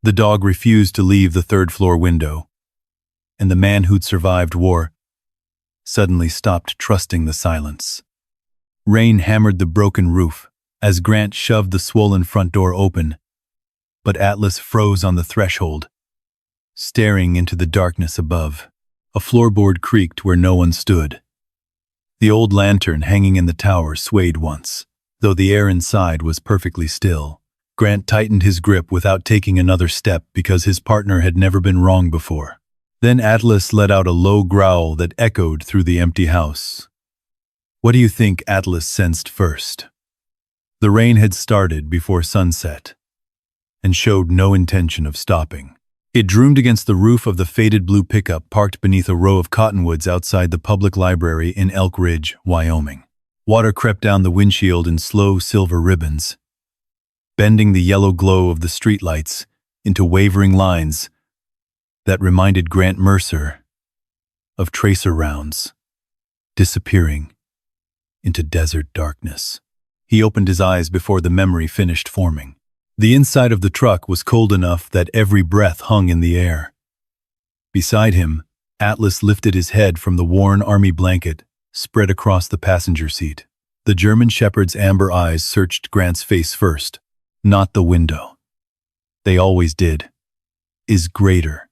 The dog refused to leave the third-floor window, and the man who'd survived war suddenly stopped trusting the silence. Rain hammered the broken roof as Grant shoved the swollen front door open, but Atlas froze on the threshold, staring into the darkness above. A floorboard creaked where no one stood. The old lantern hanging in the tower swayed once, though the air inside was perfectly still. Grant tightened his grip without taking another step because his partner had never been wrong before. Then Atlas let out a low growl that echoed through the empty house. What do you think Atlas sensed first? The rain had started before sunset and showed no intention of stopping. It droomed against the roof of the faded blue pickup parked beneath a row of cottonwoods outside the public library in Elk Ridge, Wyoming. Water crept down the windshield in slow silver ribbons, bending the yellow glow of the streetlights into wavering lines that reminded Grant Mercer of tracer rounds disappearing into desert darkness. He opened his eyes before the memory finished forming. The inside of the truck was cold enough that every breath hung in the air. Beside him, Atlas lifted his head from the worn army blanket spread across the passenger seat. The German shepherd's amber eyes searched Grant's face first, not the window. They always did. Is greater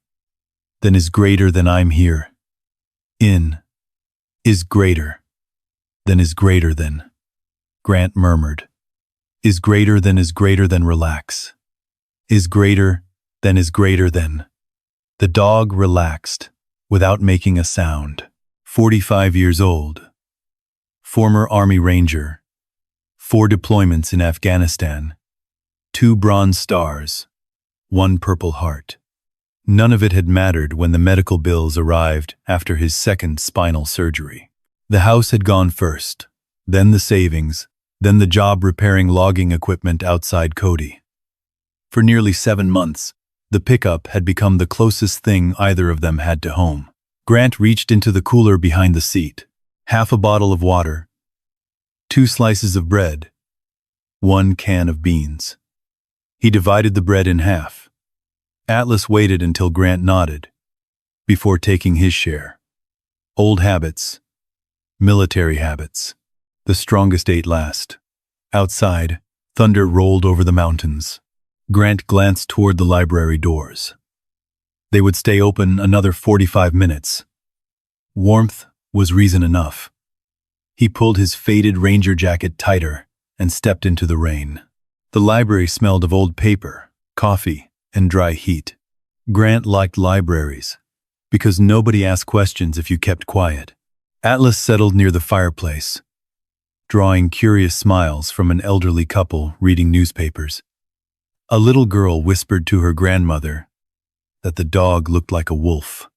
than I'm here. Is greater than, Grant murmured. Is greater than relax. Is greater than. The dog relaxed without making a sound. 45 years old. Former Army Ranger. 4 deployments in Afghanistan. 2 Bronze Stars. 1 Purple Heart. None of it had mattered when the medical bills arrived after his second spinal surgery. The house had gone first, then the savings, then the job repairing logging equipment outside Cody. For nearly 7 months, the pickup had become the closest thing either of them had to home. Grant reached into the cooler behind the seat. Half a bottle of water, 2 slices of bread, 1 can of beans. He divided the bread in half. Atlas waited until Grant nodded, before taking his share. Old habits, military habits. The strongest ate last. Outside, thunder rolled over the mountains. Grant glanced toward the library doors. They would stay open another 45 minutes. Warmth was reason enough. He pulled his faded ranger jacket tighter and stepped into the rain. The library smelled of old paper, coffee, and dry heat. Grant liked libraries because nobody asked questions if you kept quiet. Atlas settled near the fireplace, drawing curious smiles from an elderly couple reading newspapers. A little girl whispered to her grandmother that the dog looked like a wolf.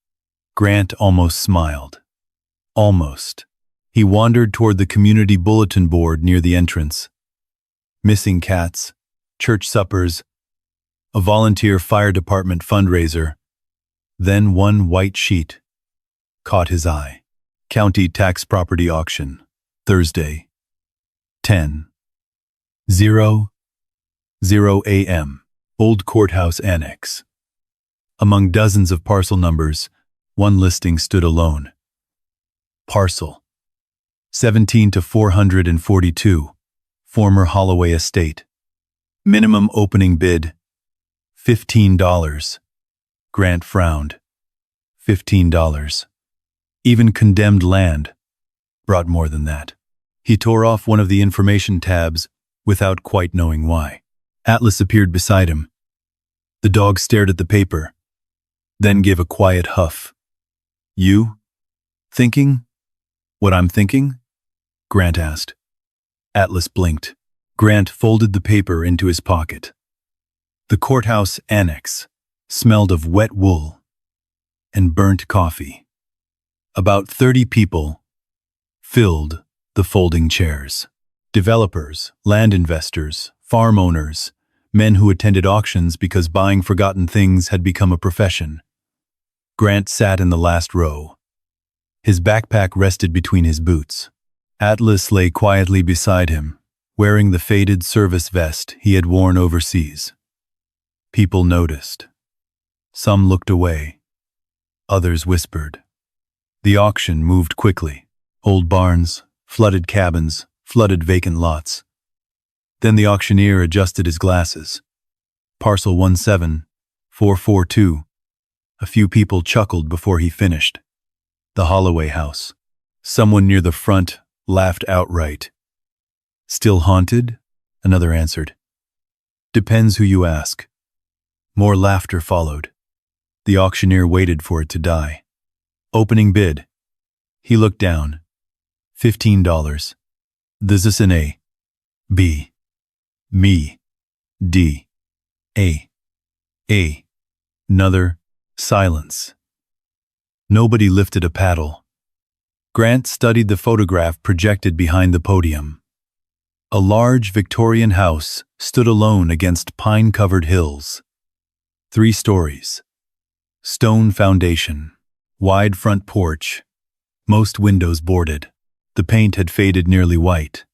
Grant almost smiled. Almost. He wandered toward the community bulletin board near the entrance. Missing cats, church suppers, a volunteer fire department fundraiser. Then one white sheet caught his eye. County tax property auction, Thursday, 10:00 a.m. Old Courthouse Annex. Among dozens of parcel numbers, one listing stood alone. Parcel 17 to 442, former Holloway estate. Minimum opening bid, $15. Grant frowned. $15. Even condemned land brought more than that. He tore off one of the information tabs without quite knowing why. Atlas appeared beside him. The dog stared at the paper, then gave a quiet huff. You? Thinking? What I'm thinking? Grant asked. Atlas blinked. Grant folded the paper into his pocket. The courthouse annex smelled of wet wool and burnt coffee. About 30 people filled the folding chairs. Developers, land investors, farm owners, men who attended auctions because buying forgotten things had become a profession. Grant sat in the last row. His backpack rested between his boots. Atlas lay quietly beside him, wearing the faded service vest he had worn overseas. People noticed. Some looked away. Others whispered. The auction moved quickly. Old barns, flooded cabins, flooded vacant lots. Then the auctioneer adjusted his glasses. Parcel 17442. A few people chuckled before he finished. The Holloway house. Someone near the front laughed outright. Still haunted? Another answered. Depends who you ask. More laughter followed. The auctioneer waited for it to die. Opening bid. He looked down. $15. This is an A. B. Me. D. A. A. Another. Silence. Nobody lifted a paddle. Grant studied the photograph projected behind the podium. A large Victorian house stood alone against pine-covered hills. 3 stories. Stone foundation. Wide front porch. Most windows boarded. The paint had faded nearly white.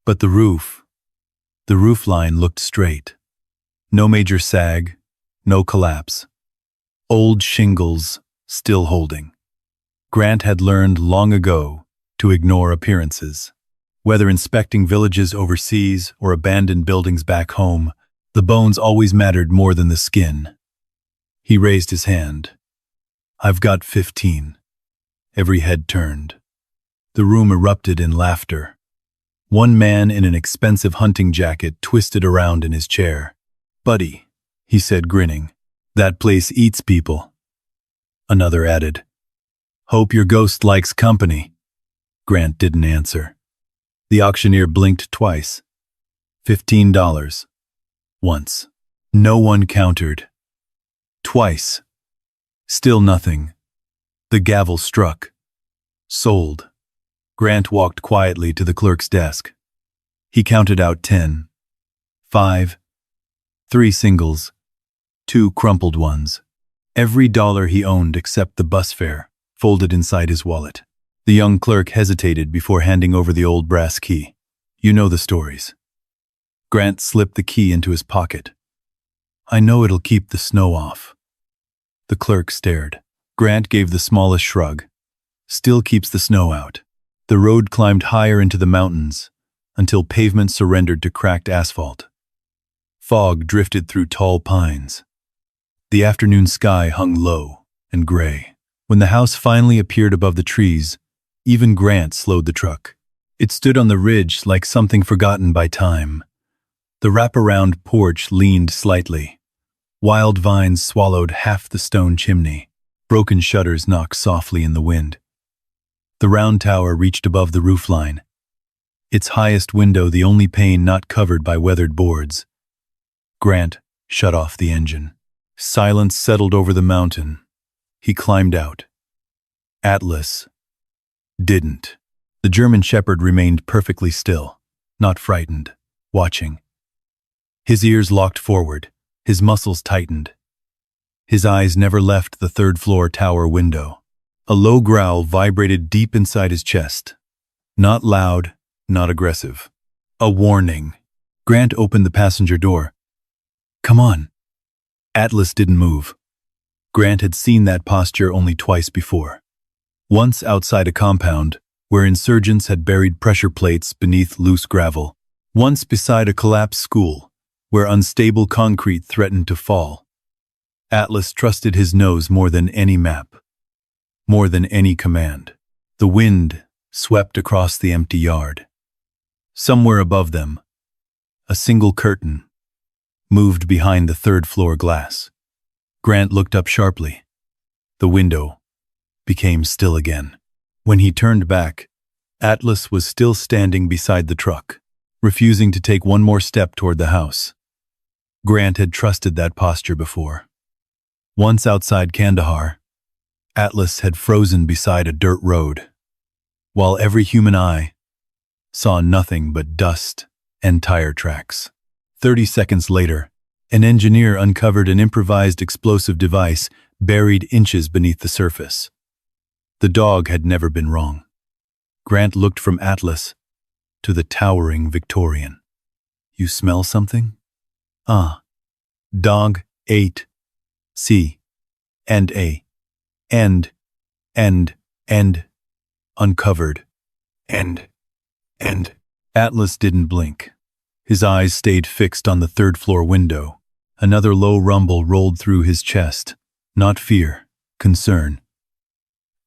But the roof line looked straight. No major sag, no collapse. Old shingles still holding. Grant had learned long ago to ignore appearances. Whether inspecting villages overseas or abandoned buildings back home, the bones always mattered more than the skin. He raised his hand. I've got 15. Every head turned. The room erupted in laughter. One man in an expensive hunting jacket twisted around in his chair. Buddy, he said, grinning, that place eats people. Another added, hope your ghost likes company. Grant didn't answer. The auctioneer blinked twice. $15. Once. No one countered. Twice. Still nothing. The gavel struck. Sold. Grant walked quietly to the clerk's desk. He counted out 10. 5. 3 singles. 2 crumpled ones. Every dollar he owned except the bus fare, folded inside his wallet. The young clerk hesitated before handing over the old brass key. You know the stories. Grant slipped the key into his pocket. I know it'll keep the snow off. The clerk stared. Grant gave the smallest shrug. Still keeps the snow out. The road climbed higher into the mountains until pavement surrendered to cracked asphalt. Fog drifted through tall pines. The afternoon sky hung low and gray. When the house finally appeared above the trees, even Grant slowed the truck. It stood on the ridge like something forgotten by time. The wraparound porch leaned slightly. Wild vines swallowed half the stone chimney. Broken shutters knocked softly in the wind. The round tower reached above the roofline. Its highest window the only pane not covered by weathered boards. Grant shut off the engine. Silence settled over the mountain. He climbed out. Atlas didn't. The German shepherd remained perfectly still, not frightened, watching. His ears locked forward, his muscles tightened. His eyes never left the third-floor tower window. A low growl vibrated deep inside his chest. Not loud, not aggressive. A warning. Grant opened the passenger door. Come on. Atlas didn't move. Grant had seen that posture only twice before. Once outside a compound, where insurgents had buried pressure plates beneath loose gravel. Once beside a collapsed school, where unstable concrete threatened to fall. Atlas trusted his nose more than any map. More than any command. The wind swept across the empty yard. Somewhere above them, a single curtain moved behind the third-floor glass. Grant looked up sharply. The window became still again. When he turned back, Atlas was still standing beside the truck, refusing to take one more step toward the house. Grant had trusted that posture before. Once outside Kandahar, Atlas had frozen beside a dirt road, while every human eye saw nothing but dust and tire tracks. 30 seconds later, an engineer uncovered an improvised explosive device buried inches beneath the surface. The dog had never been wrong. Grant looked from Atlas to the towering Victorian. You smell something? Ah, Dog, 8. C. And A. End. Uncovered. End. Atlas didn't blink. His eyes stayed fixed on the third-floor window. Another low rumble rolled through his chest. Not fear, concern.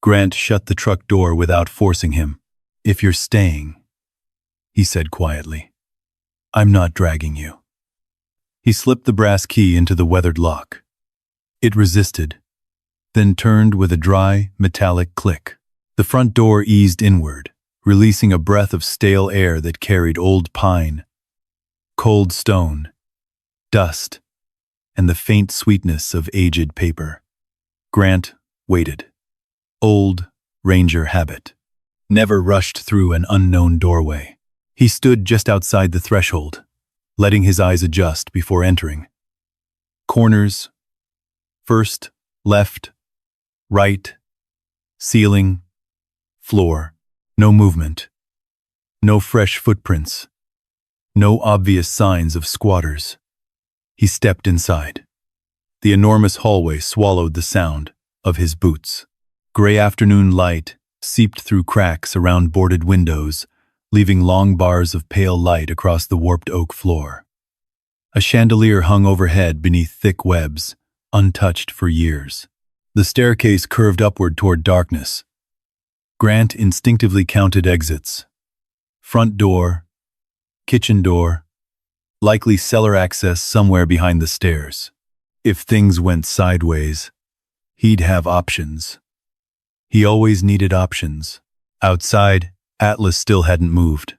Grant shut the truck door without forcing him. "If you're staying," he said quietly, "I'm not dragging you." He slipped the brass key into the weathered lock. It resisted, then turned with a dry, metallic click. The front door eased inward, releasing a breath of stale air that carried old pine, cold stone, dust, and the faint sweetness of aged paper. Grant waited. Old ranger habit. Never rushed through an unknown doorway. He stood just outside the threshold, letting his eyes adjust before entering. Corners, first, left, right, ceiling, floor. No movement. No fresh footprints. No obvious signs of squatters. He stepped inside. The enormous hallway swallowed the sound of his boots. Gray afternoon light seeped through cracks around boarded windows, leaving long bars of pale light across the warped oak floor. A chandelier hung overhead beneath thick webs, untouched for years. The staircase curved upward toward darkness. Grant instinctively counted exits. Front door, kitchen door, likely cellar access somewhere behind the stairs. If things went sideways, he'd have options. He always needed options. Outside, Atlas still hadn't moved.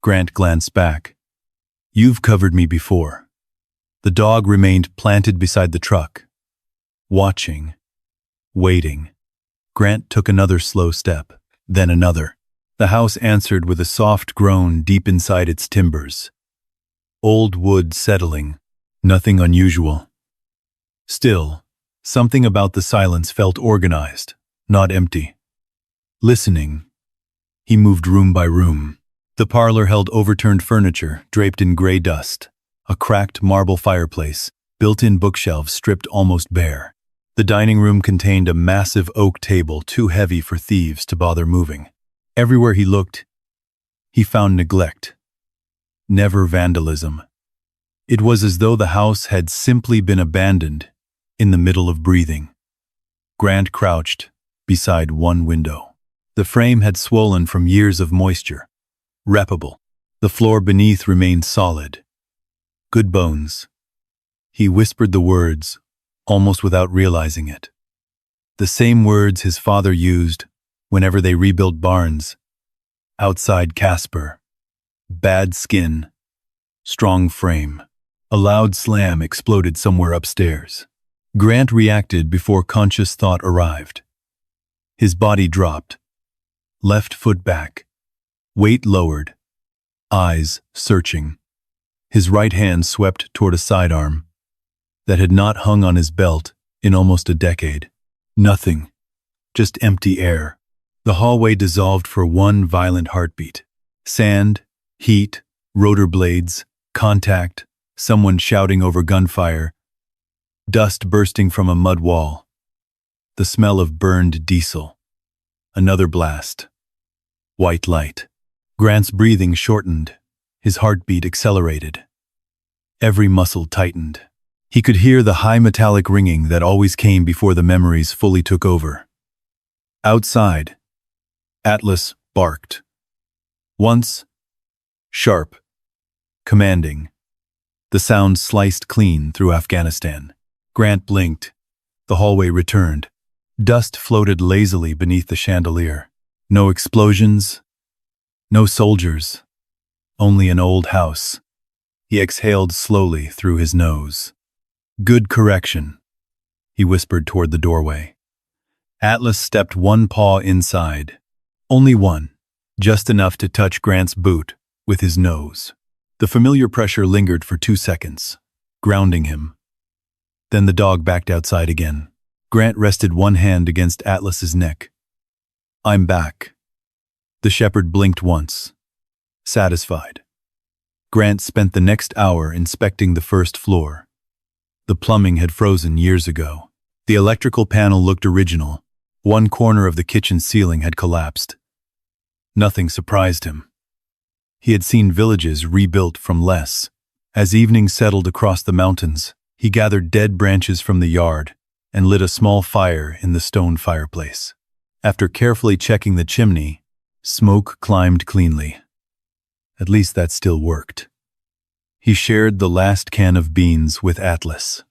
Grant glanced back. "You've covered me before." The dog remained planted beside the truck, watching, waiting. Grant took another slow step, then another. The house answered with a soft groan deep inside its timbers. Old wood settling, nothing unusual. Still, something about the silence felt organized, not empty. Listening, he moved room by room. The parlor held overturned furniture draped in gray dust, a cracked marble fireplace, built-in bookshelves stripped almost bare. The dining room contained a massive oak table too heavy for thieves to bother moving. Everywhere he looked, he found neglect, never vandalism. It was as though the house had simply been abandoned in the middle of breathing. Grant crouched beside one window. The frame had swollen from years of moisture, reppable. The floor beneath remained solid. Good bones. He whispered the words, almost without realizing it. The same words his father used whenever they rebuilt barns. Outside Casper. Bad skin. Strong frame. A loud slam exploded somewhere upstairs. Grant reacted before conscious thought arrived. His body dropped. Left foot back. Weight lowered. Eyes searching. His right hand swept toward a sidearm that had not hung on his belt in almost a decade. Nothing. Just empty air. The hallway dissolved for one violent heartbeat. Sand, heat, rotor blades, contact, someone shouting over gunfire, dust bursting from a mud wall. The smell of burned diesel. Another blast. White light. Grant's breathing shortened. His heartbeat accelerated. Every muscle tightened. He could hear the high metallic ringing that always came before the memories fully took over. Outside, Atlas barked. Once, sharp, commanding. The sound sliced clean through Afghanistan. Grant blinked. The hallway returned. Dust floated lazily beneath the chandelier. No explosions, no soldiers, only an old house. He exhaled slowly through his nose. "Good correction," he whispered toward the doorway. Atlas stepped one paw inside. Only one, just enough to touch Grant's boot with his nose. The familiar pressure lingered for 2 seconds, grounding him. Then the dog backed outside again. Grant rested one hand against Atlas's neck. "I'm back." The shepherd blinked once, satisfied. Grant spent the next hour inspecting the first floor. The plumbing had frozen years ago. The electrical panel looked original. One corner of the kitchen ceiling had collapsed. Nothing surprised him. He had seen villages rebuilt from less. As evening settled across the mountains, he gathered dead branches from the yard and lit a small fire in the stone fireplace. After carefully checking the chimney, smoke climbed cleanly. At least that still worked. He shared the last can of beans with Atlas.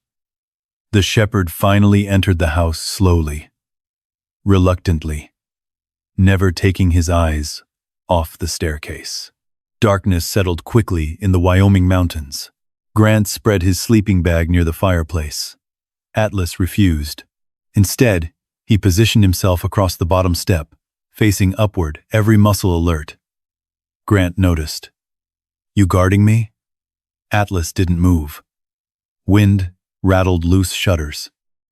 The shepherd finally entered the house slowly, reluctantly, never taking his eyes off the staircase. Darkness settled quickly in the Wyoming mountains. Grant spread his sleeping bag near the fireplace. Atlas refused. Instead, he positioned himself across the bottom step, facing upward, every muscle alert. Grant noticed. "You guarding me?" Atlas didn't move. Wind rattled loose shutters.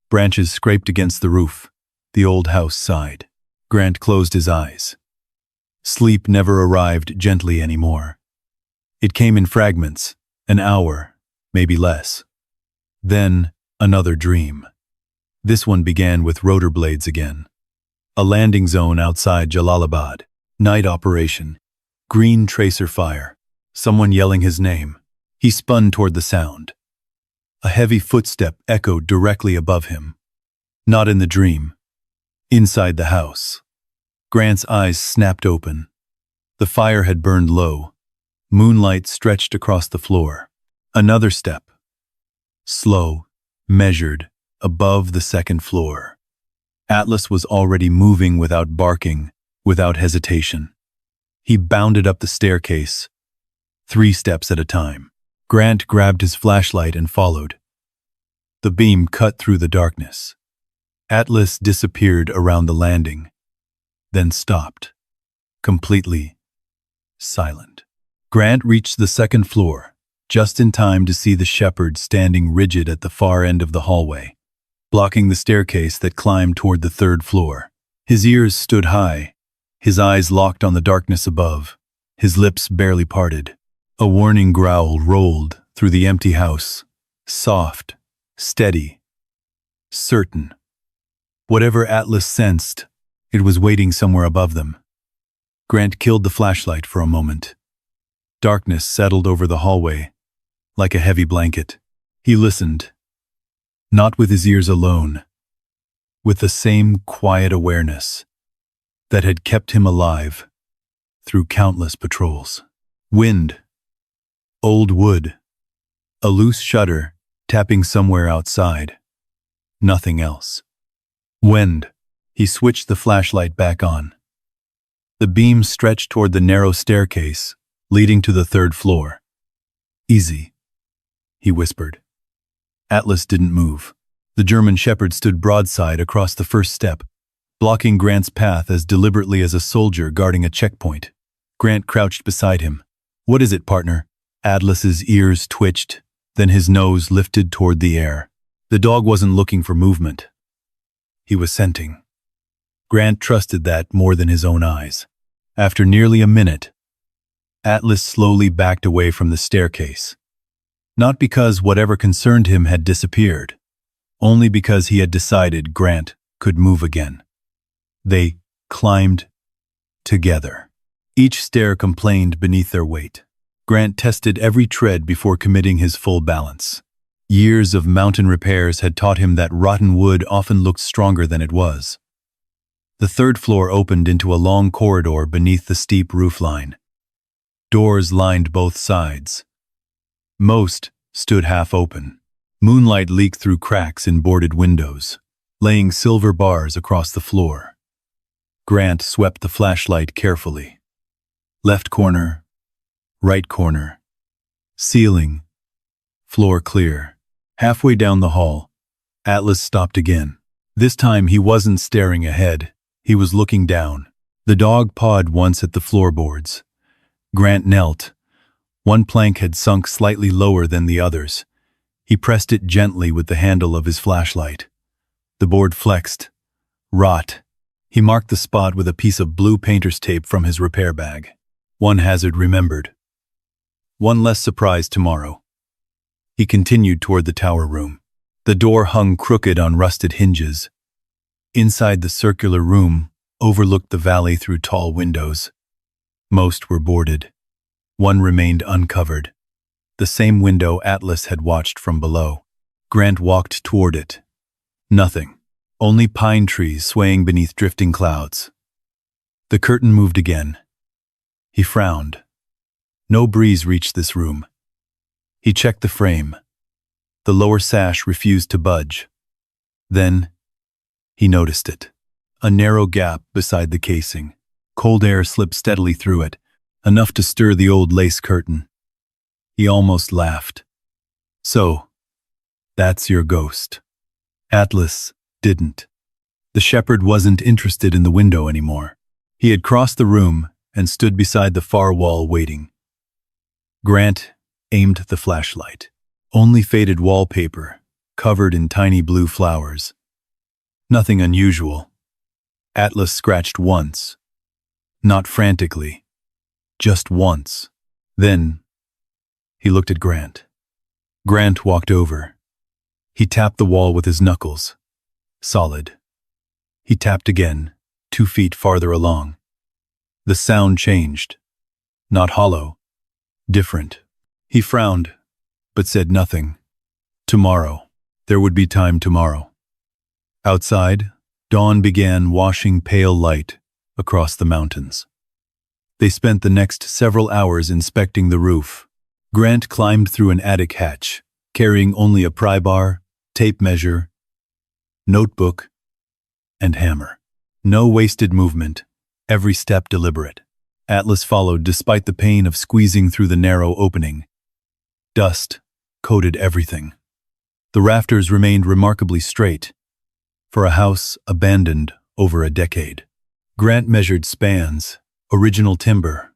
Branches scraped against the roof. The old house sighed. Grant closed his eyes. Sleep never arrived gently anymore. It came in fragments, an hour, maybe less. Then, another dream. This one began with rotor blades again. A landing zone outside Jalalabad. Night operation. Green tracer fire. Someone yelling his name. He spun toward the sound. A heavy footstep echoed directly above him. Not in the dream. Inside the house. Grant's eyes snapped open. The fire had burned low. Moonlight stretched across the floor. Another step. Slow, measured, above the second floor. Atlas was already moving without barking, without hesitation. He bounded up the staircase, 3 steps at a time. Grant grabbed his flashlight and followed. The beam cut through the darkness. Atlas disappeared around the landing, then stopped, completely silent. Grant reached the second floor, just in time to see the shepherd standing rigid at the far end of the hallway, blocking the staircase that climbed toward the 3rd floor. His ears stood high, his eyes locked on the darkness above, his lips barely parted. A warning growl rolled through the empty house, soft, steady, certain. Whatever Atlas sensed, it was waiting somewhere above them. Grant killed the flashlight for a moment. Darkness settled over the hallway, like a heavy blanket. He listened, not with his ears alone, with the same quiet awareness that had kept him alive through countless patrols. Wind. Old wood. A loose shutter tapping somewhere outside. Nothing else. Wind. He switched the flashlight back on. The beam stretched toward the narrow staircase leading to the 3rd floor. "Easy," he whispered. Atlas didn't move. The German shepherd stood broadside across the first step, blocking Grant's path as deliberately as a soldier guarding a checkpoint. Grant crouched beside him. "What is it, partner?" Atlas's ears twitched, then his nose lifted toward the air. The dog wasn't looking for movement. He was scenting. Grant trusted that more than his own eyes. After nearly a minute, Atlas slowly backed away from the staircase. Not because whatever concerned him had disappeared, only because he had decided Grant could move again. They climbed together. Each stair complained beneath their weight. Grant tested every tread before committing his full balance. Years of mountain repairs had taught him that rotten wood often looked stronger than it was. The 3rd floor opened into a long corridor beneath the steep roofline. Doors lined both sides. Most stood half open. Moonlight leaked through cracks in boarded windows, laying silver bars across the floor. Grant swept the flashlight carefully. Left corner, right corner, ceiling, floor clear. Halfway down the hall, Atlas stopped again. This time he wasn't staring ahead, he was looking down. The dog pawed once at the floorboards. Grant knelt. One plank had sunk slightly lower than the others. He pressed it gently with the handle of his flashlight. The board flexed. Rot. He marked the spot with a piece of blue painter's tape from his repair bag. One hazard remembered. One less surprise tomorrow. He continued toward the tower room. The door hung crooked on rusted hinges. Inside the circular room overlooked the valley through tall windows. Most were boarded. One remained uncovered. The same window Atlas had watched from below. Grant walked toward it. Nothing. Only pine trees swaying beneath drifting clouds. The curtain moved again. He frowned. No breeze reached this room. He checked the frame. The lower sash refused to budge. Then, he noticed it. A narrow gap beside the casing. Cold air slipped steadily through it, enough to stir the old lace curtain. He almost laughed. So, that's your ghost. Atlas didn't. The shepherd wasn't interested in the window anymore. He had crossed the room and stood beside the far wall waiting. Grant aimed the flashlight. Only faded wallpaper, covered in tiny blue flowers. Nothing unusual. Atlas scratched once. Not frantically. Just once. Then, he looked at Grant. Grant walked over. He tapped the wall with his knuckles. Solid. He tapped again, 2 feet farther along. The sound changed. Not hollow. Different. He frowned, but said nothing. Tomorrow. There would be time tomorrow. Outside, dawn began washing pale light across the mountains. They spent the next several hours inspecting the roof. Grant climbed through an attic hatch, carrying only a pry bar, tape measure, notebook, and hammer. No wasted movement, every step deliberate. Atlas followed despite the pain of squeezing through the narrow opening. Dust coated everything. The rafters remained remarkably straight, for a house abandoned over a decade. Grant measured spans, original timber,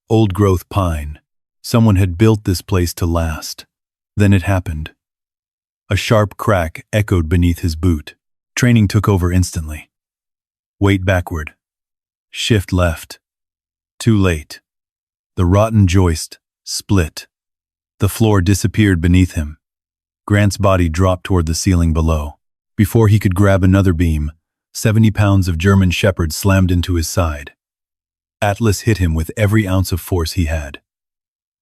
old-growth pine. Someone had built this place to last. Then it happened. A sharp crack echoed beneath his boot. Training took over instantly. Weight backward. Shift left. Too late. The rotten joist split. The floor disappeared beneath him. Grant's body dropped toward the ceiling below. Before he could grab another beam, 70 pounds of German shepherd slammed into his side. Atlas hit him with every ounce of force he had.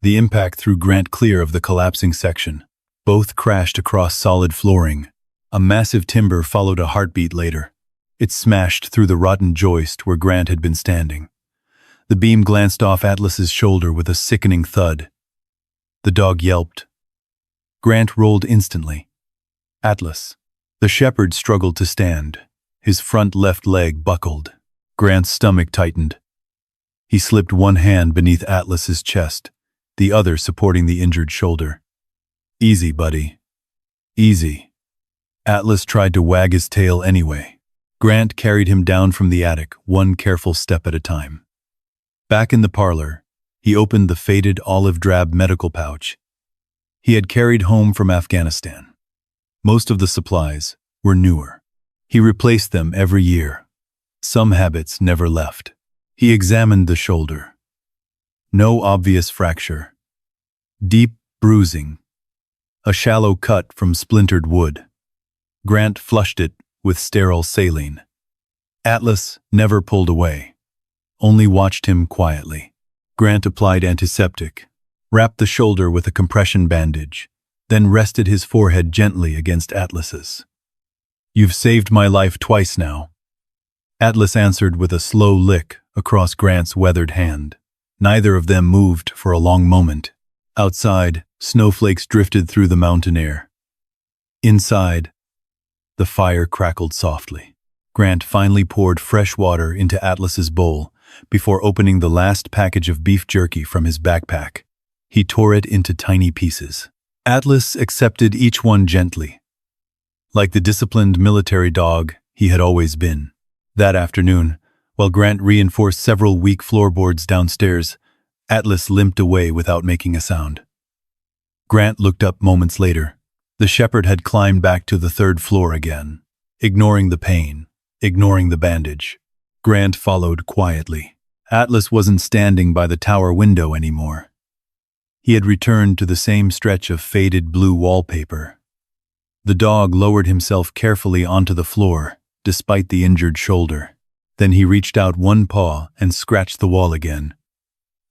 The impact threw Grant clear of the collapsing section. Both crashed across solid flooring. A massive timber followed a heartbeat later. It smashed through the rotten joist where Grant had been standing. The beam glanced off Atlas's shoulder with a sickening thud. The dog yelped. Grant rolled instantly. Atlas. The shepherd struggled to stand. His front left leg buckled. Grant's stomach tightened. He slipped one hand beneath Atlas's chest, the other supporting the injured shoulder. Easy, buddy. Easy. Atlas tried to wag his tail anyway. Grant carried him down from the attic, one careful step at a time. Back in the parlor, he opened the faded olive-drab medical pouch he had carried home from Afghanistan. Most of the supplies were newer. He replaced them every year. Some habits never left. He examined the shoulder. No obvious fracture. Deep bruising. A shallow cut from splintered wood. Grant flushed it with sterile saline. Atlas never pulled away, only watched him quietly. Grant applied antiseptic, wrapped the shoulder with a compression bandage, then rested his forehead gently against Atlas's. "You've saved my life twice now." Atlas answered with a slow lick across Grant's weathered hand. Neither of them moved for a long moment. Outside, snowflakes drifted through the mountain air. Inside, the fire crackled softly. Grant finally poured fresh water into Atlas's bowl before opening the last package of beef jerky from his backpack. He tore it into tiny pieces. Atlas accepted each one gently, like the disciplined military dog he had always been. That afternoon, while Grant reinforced several weak floorboards downstairs, Atlas limped away without making a sound. Grant looked up moments later. The shepherd had climbed back to the 3rd floor again, ignoring the pain, ignoring the bandage. Grant followed quietly. Atlas wasn't standing by the tower window anymore. He had returned to the same stretch of faded blue wallpaper. The dog lowered himself carefully onto the floor, despite the injured shoulder. Then he reached out one paw and scratched the wall again.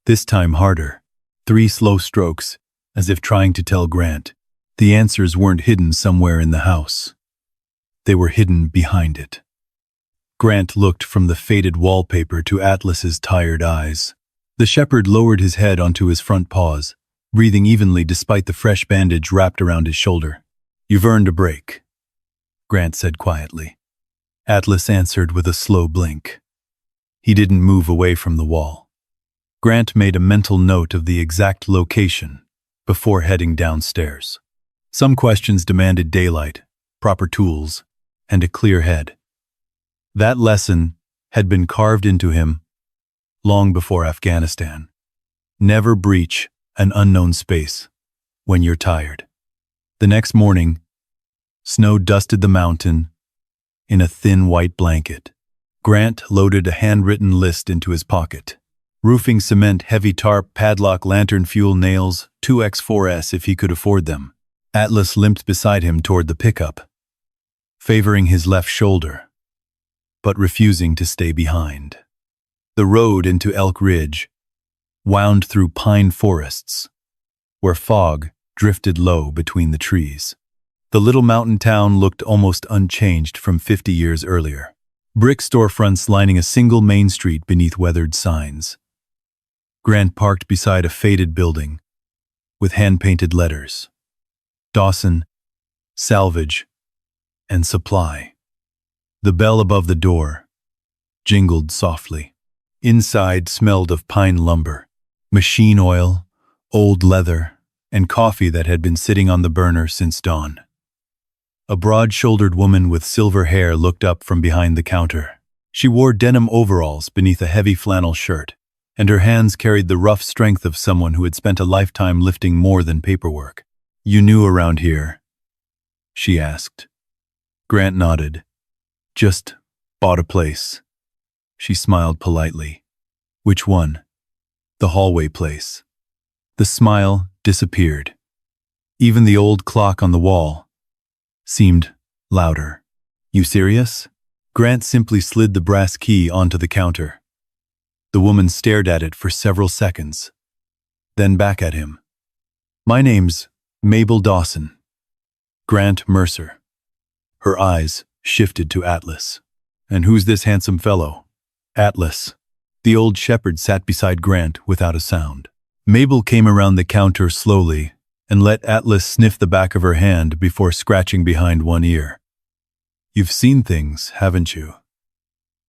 This time harder. 3 slow strokes, as if trying to tell Grant the answers weren't hidden somewhere in the house. They were hidden behind it. Grant looked from the faded wallpaper to Atlas's tired eyes. The shepherd lowered his head onto his front paws, breathing evenly despite the fresh bandage wrapped around his shoulder. "You've earned a break," Grant said quietly. Atlas answered with a slow blink. He didn't move away from the wall. Grant made a mental note of the exact location before heading downstairs. Some questions demanded daylight, proper tools, and a clear head. That lesson had been carved into him long before Afghanistan. Never breach an unknown space when you're tired. The next morning, snow dusted the mountain in a thin white blanket. Grant loaded a handwritten list into his pocket. Roofing, cement, heavy tarp, padlock, lantern, fuel, nails, 2x4s if he could afford them. Atlas limped beside him toward the pickup, favoring his left shoulder, but refusing to stay behind. The road into Elk Ridge wound through pine forests, where fog drifted low between the trees. The little mountain town looked almost unchanged from 50 years earlier. Brick storefronts lining a single main street beneath weathered signs. Grant parked beside a faded building with hand-painted letters: Dawson, Salvage, and Supply. The bell above the door jingled softly. Inside smelled of pine lumber, machine oil, old leather, and coffee that had been sitting on the burner since dawn. A broad-shouldered woman with silver hair looked up from behind the counter. She wore denim overalls beneath a heavy flannel shirt, and her hands carried the rough strength of someone who had spent a lifetime lifting more than paperwork. "You new around here?" she asked. Grant nodded. "Just bought a place." She smiled politely. "Which one?" "The hallway place." The smile disappeared. Even the old clock on the wall seemed louder. "You serious?" Grant simply slid the brass key onto the counter. The woman stared at it for several seconds, then back at him. "My name's Mabel Dawson." "Grant Mercer." Her eyes shifted to Atlas. "And who's this handsome fellow?" "Atlas." The old shepherd sat beside Grant without a sound. Mabel came around the counter slowly and let Atlas sniff the back of her hand before scratching behind one ear. "You've seen things, haven't you?"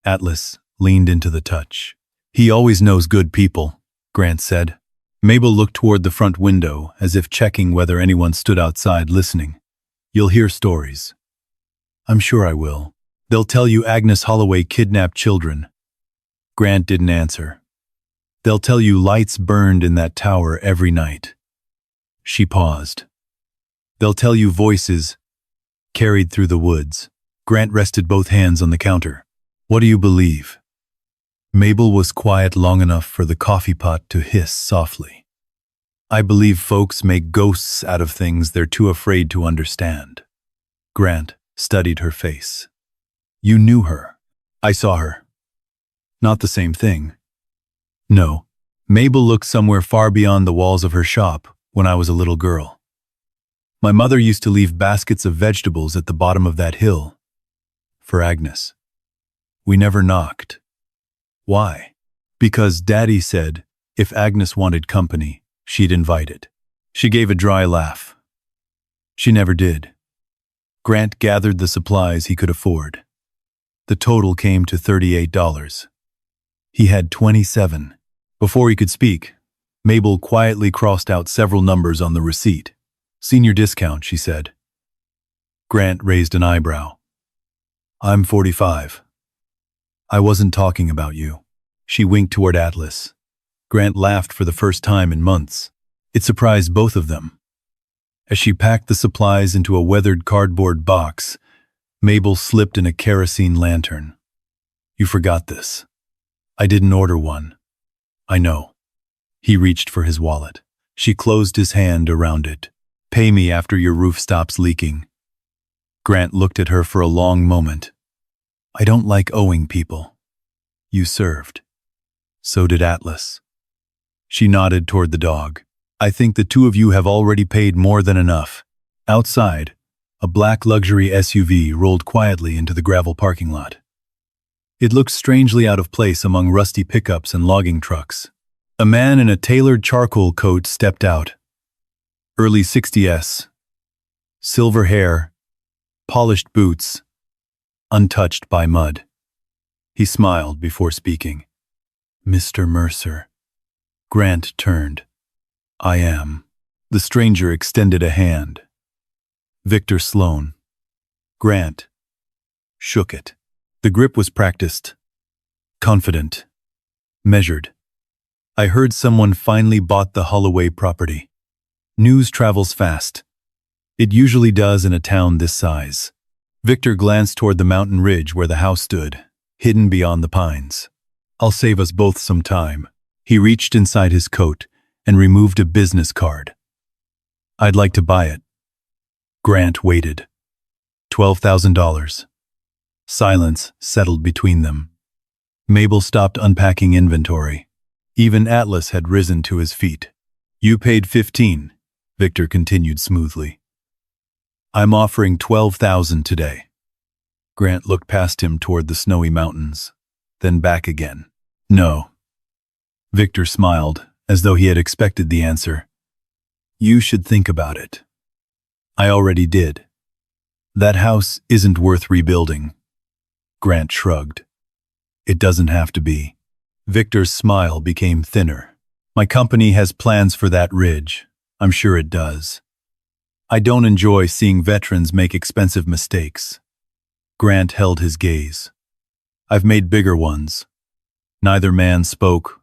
Atlas leaned into the touch. "He always knows good people," Grant said. Mabel looked toward the front window as if checking whether anyone stood outside listening. "You'll hear stories." "I'm sure I will. They'll tell you Agnes Holloway kidnapped children." Grant didn't answer. "They'll tell you lights burned in that tower every night." She paused. "They'll tell you voices carried through the woods." Grant rested both hands on the counter. "What do you believe?" Mabel was quiet long enough for the coffee pot to hiss softly. "I believe folks make ghosts out of things they're too afraid to understand." Grant studied her face. "You knew her." "I saw her." "Not the same thing." "No. Mabel looked somewhere far beyond the walls of her shop when I was a little girl. My mother used to leave baskets of vegetables at the bottom of that hill for Agnes. We never knocked." "Why?" "Because Daddy said if Agnes wanted company, she'd invite it." She gave a dry laugh. "She never did." Grant gathered the supplies he could afford. The total came to $38. He had 27. Before he could speak, Mabel quietly crossed out several numbers on the receipt. "Senior discount," she said. Grant raised an eyebrow. "I'm 45. I wasn't talking about you." She winked toward Atlas. Grant laughed for the first time in months. It surprised both of them. As she packed the supplies into a weathered cardboard box, Mabel slipped in a kerosene lantern. "You forgot this. I didn't order one." "I know." He reached for his wallet. She closed his hand around it. "Pay me after your roof stops leaking." Grant looked at her for a long moment. I don't like owing people. You served. So did Atlas. She nodded toward the dog. I think the two of you have already paid more than enough. Outside, a black luxury SUV rolled quietly into the gravel parking lot. It looked strangely out of place among rusty pickups and logging trucks. A man in a tailored charcoal coat stepped out. Early 60s. Silver hair, polished boots, untouched by mud. He smiled before speaking. Mr. Mercer. Grant turned. I am. The stranger extended a hand. Victor Sloan. Grant shook it. The grip was practiced, confident, measured. I heard someone finally bought the Holloway property. News travels fast. It usually does in a town this size. Victor glanced toward the mountain ridge where the house stood, hidden beyond the pines. I'll save us both some time. He reached inside his coat and removed a business card. I'd like to buy it. Grant waited. $12,000. Silence settled between them. Mabel stopped unpacking inventory. Even Atlas had risen to his feet. You paid 15, Victor continued smoothly. I'm offering 12,000 today. Grant looked past him toward the snowy mountains, then back again. No. Victor smiled, as though he had expected the answer. You should think about it. I already did. That house isn't worth rebuilding. Grant shrugged. It doesn't have to be. Victor's smile became thinner. My company has plans for that ridge. I'm sure it does. I don't enjoy seeing veterans make expensive mistakes. Grant held his gaze. I've made bigger ones. Neither man spoke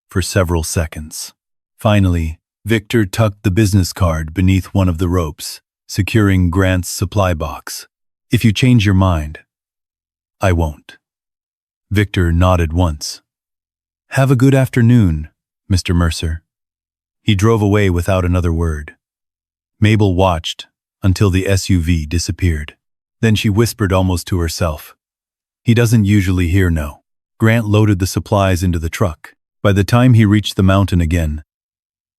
for several seconds. Finally, Victor tucked the business card beneath one of the ropes, securing Grant's supply box. If you change your mind, I won't. Victor nodded once. Have a good afternoon, Mr. Mercer. He drove away without another word. Mabel watched until the SUV disappeared. Then she whispered almost to herself. He doesn't usually hear no. Grant loaded the supplies into the truck. By the time he reached the mountain again,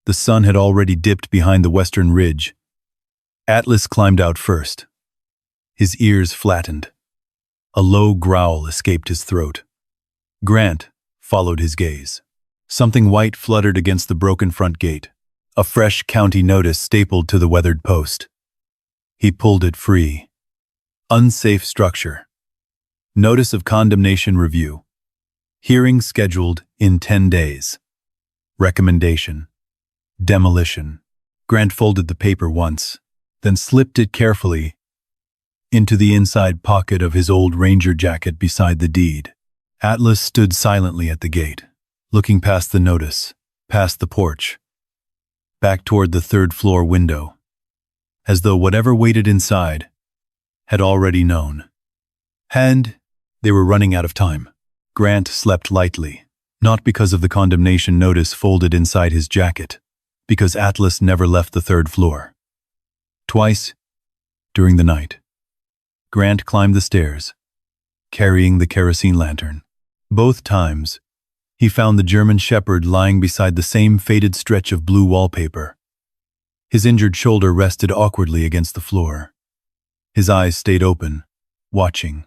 the sun had already dipped behind the western ridge. Atlas climbed out first. His ears flattened. A low growl escaped his throat. Grant followed his gaze. Something white fluttered against the broken front gate, a fresh county notice stapled to the weathered post. He pulled it free. Unsafe structure. Notice of condemnation review. Hearing scheduled in 10 days. Recommendation. Demolition. Grant folded the paper once, then slipped it carefully into the inside pocket of his old ranger jacket beside the deed. Atlas stood silently at the gate, looking past the notice, past the porch, back toward the third-floor window, as though whatever waited inside had already known. And they were running out of time. Grant slept lightly, not because of the condemnation notice folded inside his jacket, because Atlas never left the third floor. Twice, during the night, Grant climbed the stairs, carrying the kerosene lantern. Both times, he found the German shepherd lying beside the same faded stretch of blue wallpaper. His injured shoulder rested awkwardly against the floor. His eyes stayed open, watching,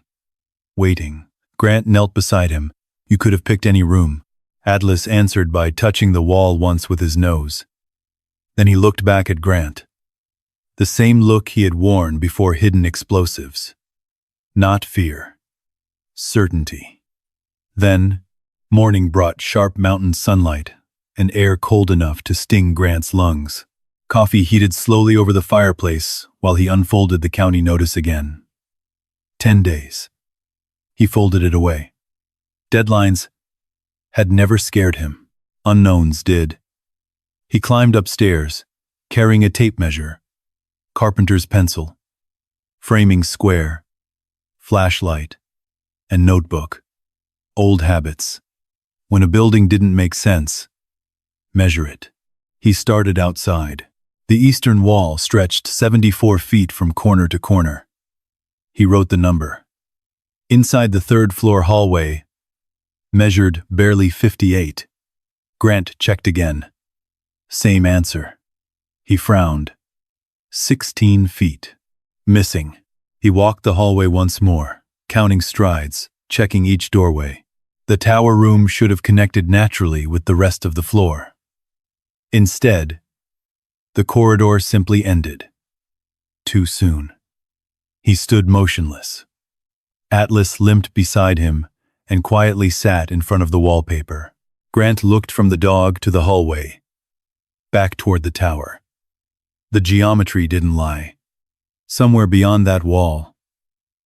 waiting. Grant knelt beside him. You could have picked any room. Atlas answered by touching the wall once with his nose. Then he looked back at Grant. The same look he had worn before hidden explosives. Not fear. Certainty. Then, morning brought sharp mountain sunlight and air cold enough to sting Grant's lungs. Coffee heated slowly over the fireplace while he unfolded the county notice again. 10 days. He folded it away. Deadlines had never scared him. Unknowns did. He climbed upstairs, carrying a tape measure, carpenter's pencil, framing square, flashlight, and notebook. Old habits. When a building didn't make sense, measure it. He started outside. The eastern wall stretched 74 feet from corner to corner. He wrote the number. Inside the third-floor hallway, measured barely 58. Grant checked again. Same answer. He frowned. 16 feet. Missing. He walked the hallway once more, counting strides, checking each doorway. The tower room should have connected naturally with the rest of the floor. Instead, the corridor simply ended. Too soon. He stood motionless. Atlas limped beside him and quietly sat in front of the wallpaper. Grant looked from the dog to the hallway, back toward the tower. The geometry didn't lie. Somewhere beyond that wall,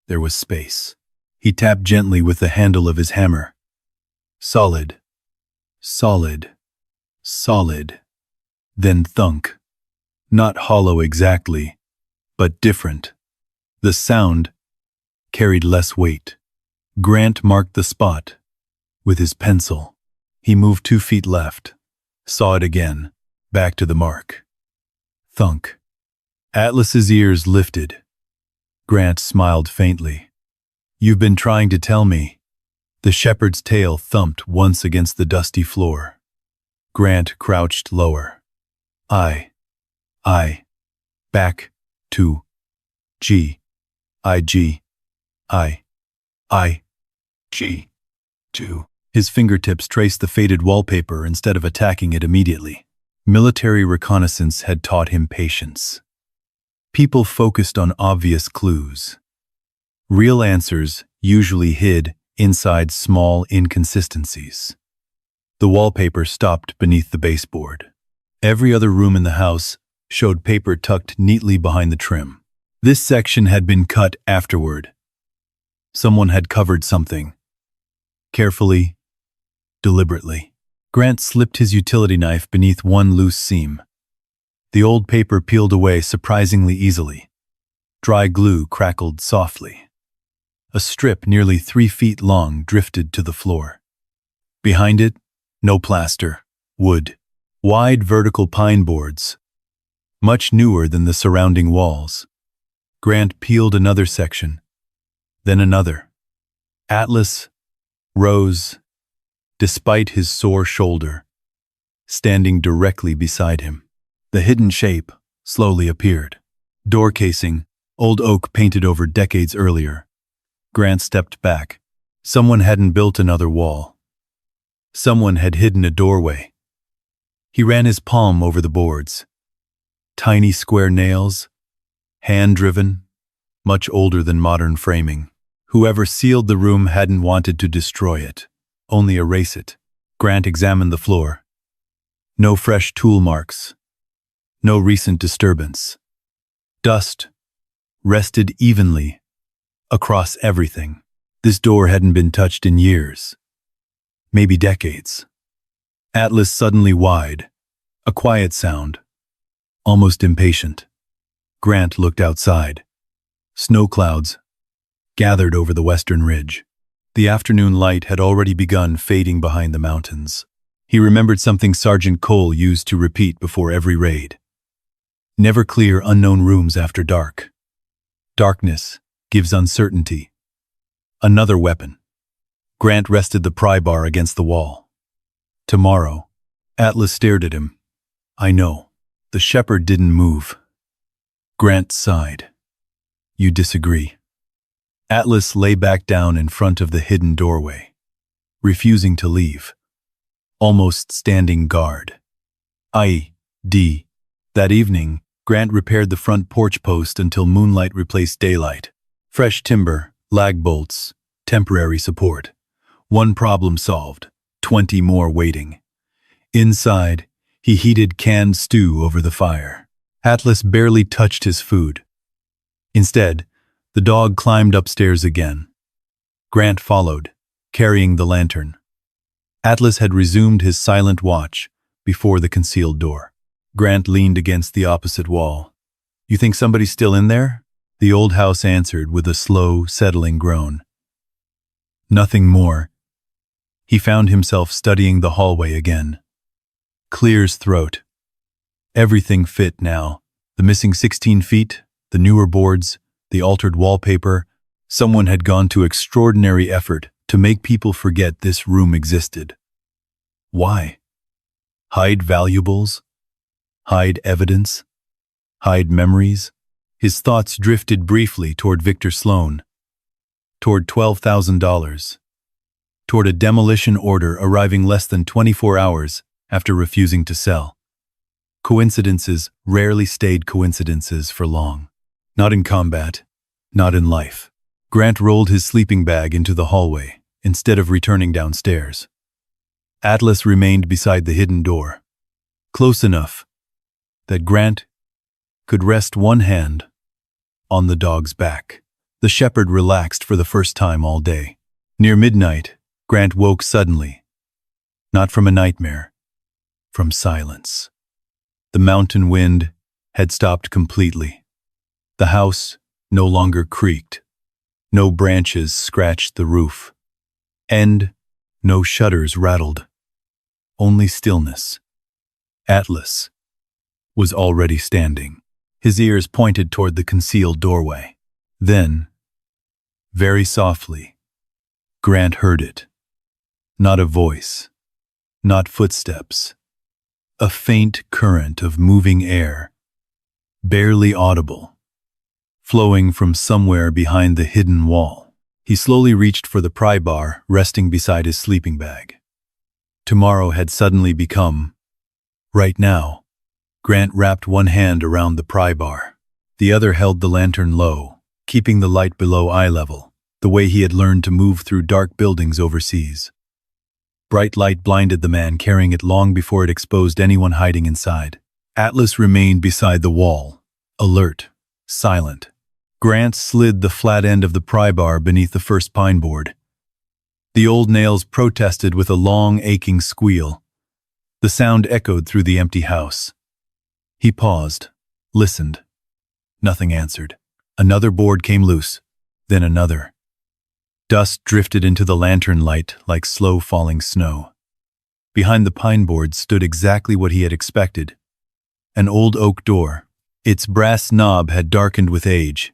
there was space. He tapped gently with the handle of his hammer. Solid. Solid. Solid. Then thunk. Not hollow exactly, but different. The sound carried less weight. Grant marked the spot with his pencil. He moved 2 feet left, saw it again, back to the mark. Thunk. Atlas's ears lifted. Grant smiled faintly. You've been trying to tell me. The shepherd's tail thumped once against the dusty floor. Grant crouched lower. Back to G. G. His fingertips traced the faded wallpaper instead of attacking it immediately. Military reconnaissance had taught him patience. People focused on obvious clues. Real answers usually hid inside small inconsistencies. The wallpaper stopped beneath the baseboard. Every other room in the house showed paper tucked neatly behind the trim. This section had been cut afterward. Someone had covered something. Carefully, deliberately. Grant slipped his utility knife beneath one loose seam. The old paper peeled away surprisingly easily. Dry glue crackled softly. A strip nearly 3 feet long drifted to the floor. Behind it, no plaster, wood. Wide vertical pine boards, much newer than the surrounding walls. Grant peeled another section, then another. Atlas rose, despite his sore shoulder, standing directly beside him. The hidden shape slowly appeared. Door casing, old oak painted over decades earlier. Grant stepped back. Someone hadn't built another wall. Someone had hidden a doorway. He ran his palm over the boards. Tiny square nails, hand-driven, much older than modern framing. Whoever sealed the room hadn't wanted to destroy it, only erase it. Grant examined the floor. No fresh tool marks. No recent disturbance. Dust rested evenly across everything. This door hadn't been touched in years, maybe decades. Atlas suddenly wide, a quiet sound, almost impatient. Grant looked outside. Snow clouds gathered over the western ridge. The afternoon light had already begun fading behind the mountains. He remembered something Sergeant Cole used to repeat before every raid. Never clear unknown rooms after dark. Darkness gives uncertainty. Another weapon. Grant rested the pry bar against the wall. Tomorrow. Atlas stared at him. I know. The shepherd didn't move. Grant sighed. You disagree. Atlas lay back down in front of the hidden doorway, refusing to leave, almost standing guard. That evening, Grant repaired the front porch post until moonlight replaced daylight. Fresh timber, lag bolts, temporary support. One problem solved, 20 more waiting. Inside, he heated canned stew over the fire. Atlas barely touched his food. Instead, the dog climbed upstairs again. Grant followed, carrying the lantern. Atlas had resumed his silent watch before the concealed door. Grant leaned against the opposite wall. You think somebody's still in there? The old house answered with a slow, settling groan. Nothing more. He found himself studying the hallway again. Clear as throat. Everything fit now. The missing 16 feet, the newer boards, the altered wallpaper, Someone had gone to extraordinary effort to make people forget this room existed. Why? Hide valuables? Hide evidence? Hide memories? His thoughts drifted briefly toward Victor Sloan, toward $12,000, toward a demolition order arriving less than 24 hours after refusing to sell. Coincidences rarely stayed coincidences for long. Not in combat, not in life. Grant rolled his sleeping bag into the hallway instead of returning downstairs. Atlas remained beside the hidden door, close enough that Grant could rest one hand on the dog's back. The shepherd relaxed for the first time all day. Near midnight, Grant woke suddenly, not from a nightmare, from silence. The mountain wind had stopped completely. The house no longer creaked. No branches scratched the roof. And no shutters rattled. Only stillness. Atlas was already standing. His ears pointed toward the concealed doorway. Then, very softly, Grant heard it. Not a voice, not footsteps. A faint current of moving air, barely audible, flowing from somewhere behind the hidden wall. He slowly reached for the pry bar resting beside his sleeping bag. Tomorrow had suddenly become right now. Grant wrapped one hand around the pry bar. The other held the lantern low, keeping the light below eye level, the way he had learned to move through dark buildings overseas. Bright light blinded the man carrying it long before it exposed anyone hiding inside. Atlas remained beside the wall, alert, silent. Grant slid the flat end of the pry bar beneath the first pine board. The old nails protested with a long, aching squeal. The sound echoed through the empty house. He paused, listened. Nothing answered. Another board came loose, then another. Dust drifted into the lantern light like slow-falling snow. Behind the pine board stood exactly what he had expected. An old oak door. Its brass knob had darkened with age,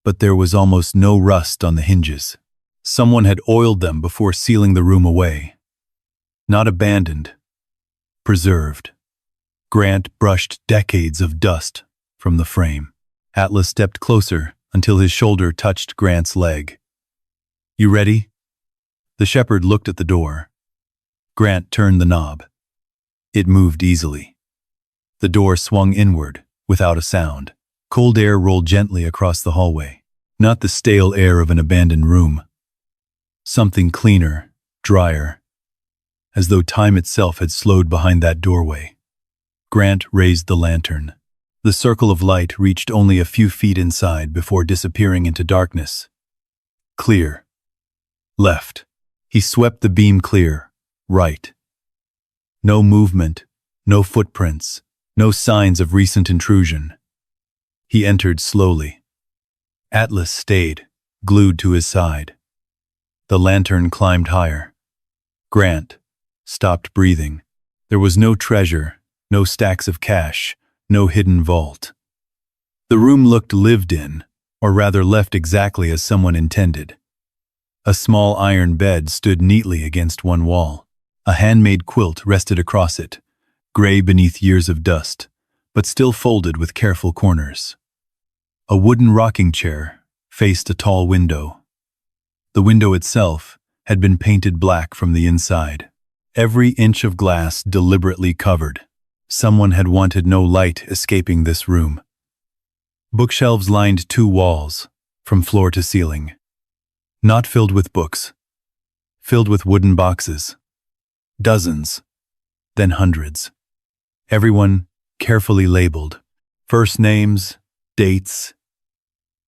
but there was almost no rust on the hinges. Someone had oiled them before sealing the room away. Not abandoned, preserved. Grant brushed decades of dust from the frame. Atlas stepped closer until his shoulder touched Grant's leg. "You ready?" The shepherd looked at the door. Grant turned the knob. It moved easily. The door swung inward, without a sound. Cold air rolled gently across the hallway. Not the stale air of an abandoned room. Something cleaner, drier, as though time itself had slowed behind that doorway. Grant raised the lantern. The circle of light reached only a few feet inside before disappearing into darkness. Clear. Left. He swept the beam clear. Right. No movement, no footprints, no signs of recent intrusion. He entered slowly. Atlas stayed, glued to his side. The lantern climbed higher. Grant stopped breathing. There was no treasure, no stacks of cash, no hidden vault. The room looked lived in, or rather left exactly as someone intended. A small iron bed stood neatly against one wall. A handmade quilt rested across it, gray beneath years of dust, but still folded with careful corners. A wooden rocking chair faced a tall window. The window itself had been painted black from the inside. Every inch of glass deliberately covered. Someone had wanted no light escaping this room. Bookshelves lined two walls, from floor to ceiling. Not filled with books, filled with wooden boxes. Dozens, then hundreds. Everyone carefully labeled. First names, dates,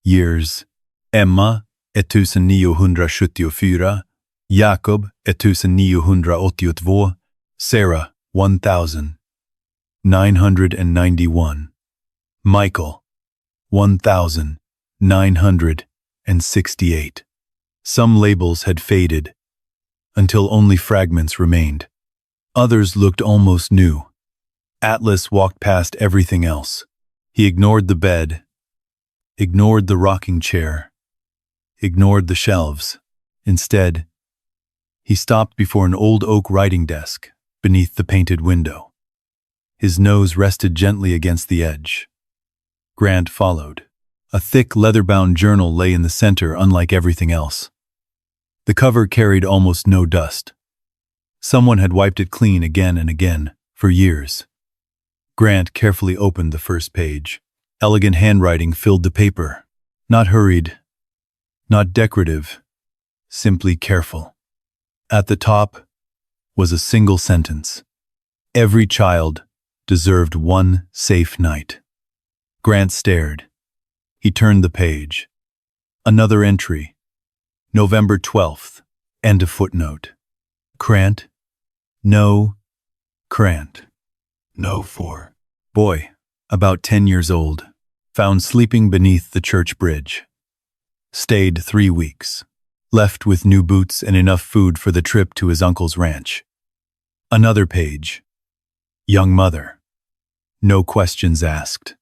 years. Emma, 1974. Jakob, 1982. Sarah, 1991. Michael, 1968. Some labels had faded, until only fragments remained. Others looked almost new. Atlas walked past everything else. He ignored the bed, ignored the rocking chair, ignored the shelves. Instead, he stopped before an old oak writing desk beneath the painted window. His nose rested gently against the edge. Grant followed. A thick, leather-bound journal lay in the center, unlike everything else. The cover carried almost no dust. Someone had wiped it clean again and again, for years. Grant carefully opened the first page. Elegant handwriting filled the paper. Not hurried, not decorative, simply careful. At the top was a single sentence. Every child deserved one safe night. Grant stared. He turned the page. Another entry. November 12th. End of footnote. Grant? No. Grant. No for. Boy, about 10 years old. Found sleeping beneath the church bridge. Stayed 3 weeks. Left with new boots and enough food for the trip to his uncle's ranch. Another page. Young mother. No questions asked.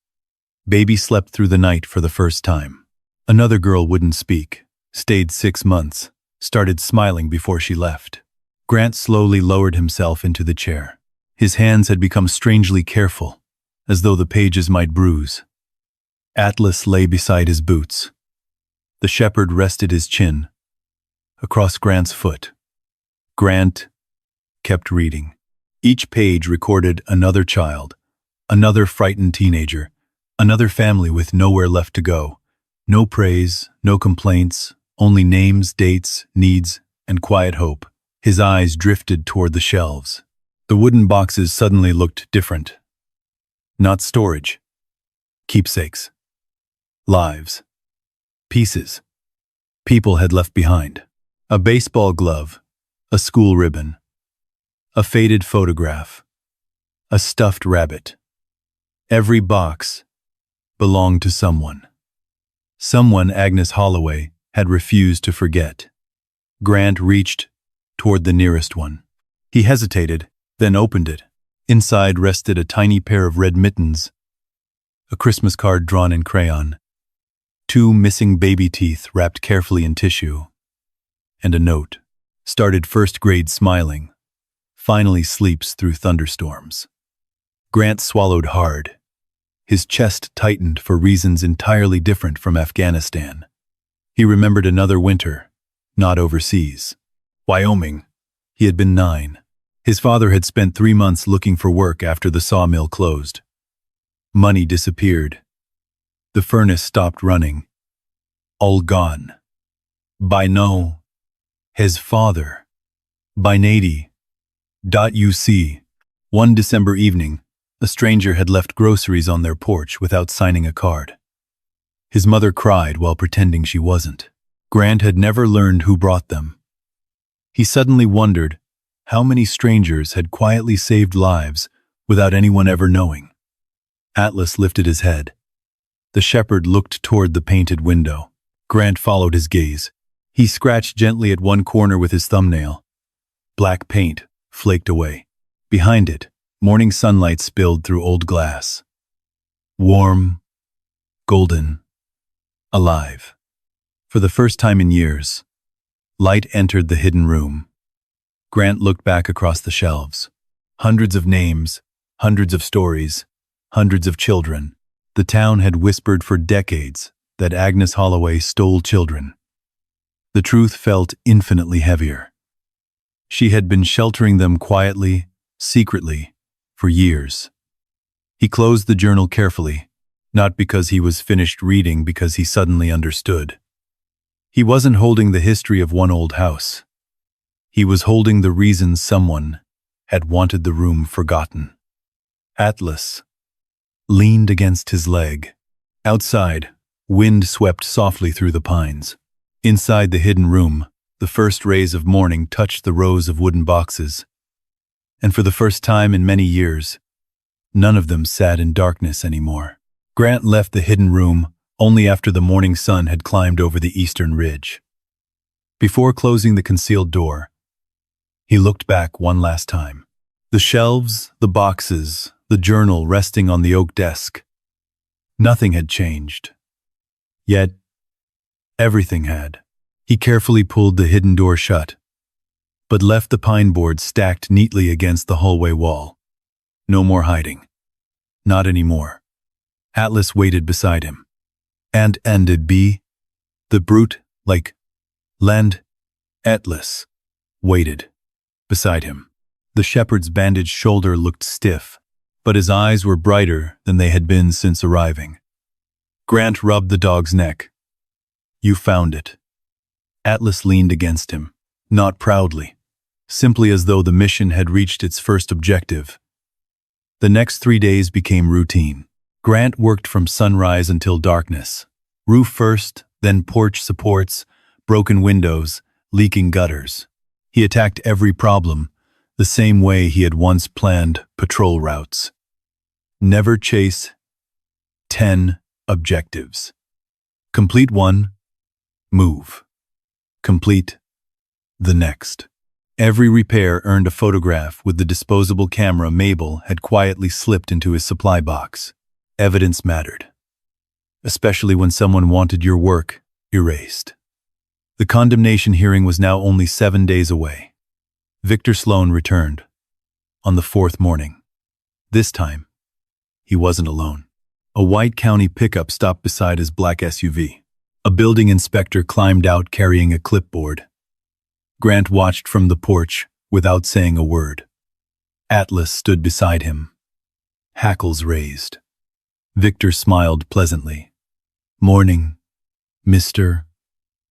Baby slept through the night for the first time. Another girl wouldn't speak. Stayed 6 months. Started smiling before she left. Grant slowly lowered himself into the chair. His hands had become strangely careful, as though the pages might bruise. Atlas lay beside his boots. The shepherd rested his chin across Grant's foot. Grant kept reading. Each page recorded another child, another frightened teenager, another family with nowhere left to go. No praise, no complaints, only names, dates, needs, and quiet hope. His eyes drifted toward the shelves. The wooden boxes suddenly looked different. Not storage. Keepsakes. Lives. Pieces. People had left behind. A baseball glove. A school ribbon. A faded photograph. A stuffed rabbit. Every box belonged to someone. Someone Agnes Holloway had refused to forget. Grant reached toward the nearest one. He hesitated, then opened it. Inside rested a tiny pair of red mittens, a Christmas card drawn in crayon, 2 missing baby teeth wrapped carefully in tissue, and a note. Started first grade smiling, finally sleeps through thunderstorms. Grant swallowed hard. His chest tightened for reasons entirely different from Afghanistan. He remembered another winter, not overseas. Wyoming. He had been 9. His father had spent 3 months looking for work after the sawmill closed. Money disappeared. The furnace stopped running. All gone. By no. His father. By Nady. .uc. One December evening, a stranger had left groceries on their porch without signing a card. His mother cried while pretending she wasn't. Grant had never learned who brought them. He suddenly wondered how many strangers had quietly saved lives without anyone ever knowing. Atlas lifted his head. The shepherd looked toward the painted window. Grant followed his gaze. He scratched gently at one corner with his thumbnail. Black paint flaked away. Behind it, morning sunlight spilled through old glass. Warm, golden, alive. For the first time in years, light entered the hidden room. Grant looked back across the shelves. Hundreds of names, hundreds of stories, hundreds of children. The town had whispered for decades that Agnes Holloway stole children. The truth felt infinitely heavier. She had been sheltering them quietly, secretly, for years. He closed the journal carefully, not because he was finished reading, because he suddenly understood. He wasn't holding the history of one old house. He was holding the reason someone had wanted the room forgotten. Atlas leaned against his leg. Outside, wind swept softly through the pines. Inside the hidden room, the first rays of morning touched the rows of wooden boxes. And for the first time in many years, none of them sat in darkness anymore. Grant left the hidden room only after the morning sun had climbed over the eastern ridge. Before closing the concealed door, he looked back one last time. The shelves, the boxes, the journal resting on the oak desk. Nothing had changed. Yet, everything had. He carefully pulled the hidden door shut, but left the pine boards stacked neatly against the hallway wall. No more hiding. Not anymore. Atlas waited beside him. And it be? The brute, Atlas waited beside him. The shepherd's bandaged shoulder looked stiff, but his eyes were brighter than they had been since arriving. Grant rubbed the dog's neck. You found it. Atlas leaned against him, not proudly, simply as though the mission had reached its first objective. The next 3 days became routine. Grant worked from sunrise until darkness. Roof first, then porch supports, broken windows, leaking gutters. He attacked every problem, the same way he had once planned patrol routes. Never chase 10 objectives. Complete one, move. Complete the next. Every repair earned a photograph with the disposable camera Mabel had quietly slipped into his supply box. Evidence mattered, especially when someone wanted your work erased. The condemnation hearing was now only 7 days away. Victor Sloan returned on the 4th morning. This time, he wasn't alone. A white county pickup stopped beside his black SUV. A building inspector climbed out carrying a clipboard. Grant watched from the porch without saying a word. Atlas stood beside him, hackles raised. Victor smiled pleasantly. Morning, Mr.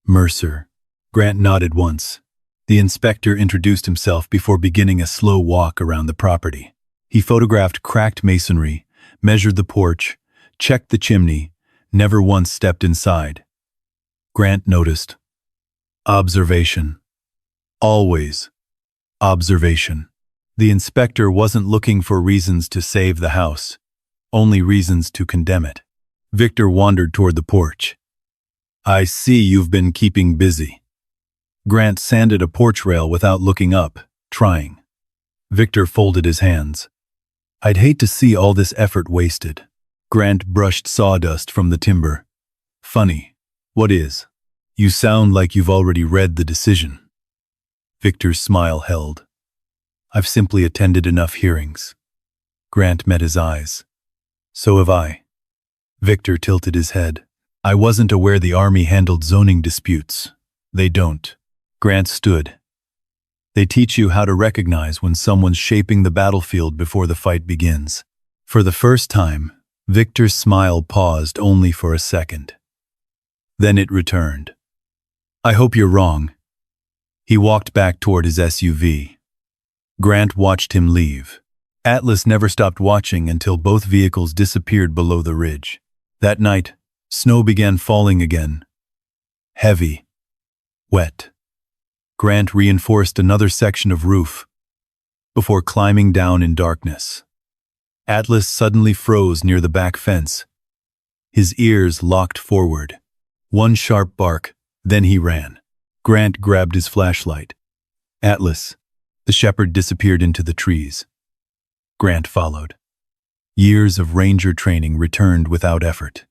Mercer. Grant nodded once. The inspector introduced himself before beginning a slow walk around the property. He photographed cracked masonry, measured the porch, checked the chimney, never once stepped inside. Grant noticed. Observation. Always observation. The inspector wasn't looking for reasons to save the house, only reasons to condemn it. Victor wandered toward the porch. I see you've been keeping busy. Grant sanded a porch rail without looking up, trying. Victor folded his hands. I'd hate to see all this effort wasted. Grant brushed sawdust from the timber. Funny. What is? You sound like you've already read the decision. Victor's smile held. I've simply attended enough hearings. Grant met his eyes. So have I. Victor tilted his head. I wasn't aware the Army handled zoning disputes. They don't. Grant stood. They teach you how to recognize when someone's shaping the battlefield before the fight begins. For the first time, Victor's smile paused only for a second. Then it returned. I hope you're wrong. He walked back toward his SUV. Grant watched him leave. Atlas never stopped watching until both vehicles disappeared below the ridge. That night, snow began falling again. Heavy. Wet. Grant reinforced another section of roof before climbing down in darkness. Atlas suddenly froze near the back fence. His ears locked forward. One sharp bark, then he ran. Grant grabbed his flashlight. Atlas. The shepherd disappeared into the trees. Grant followed. Years of ranger training returned without effort.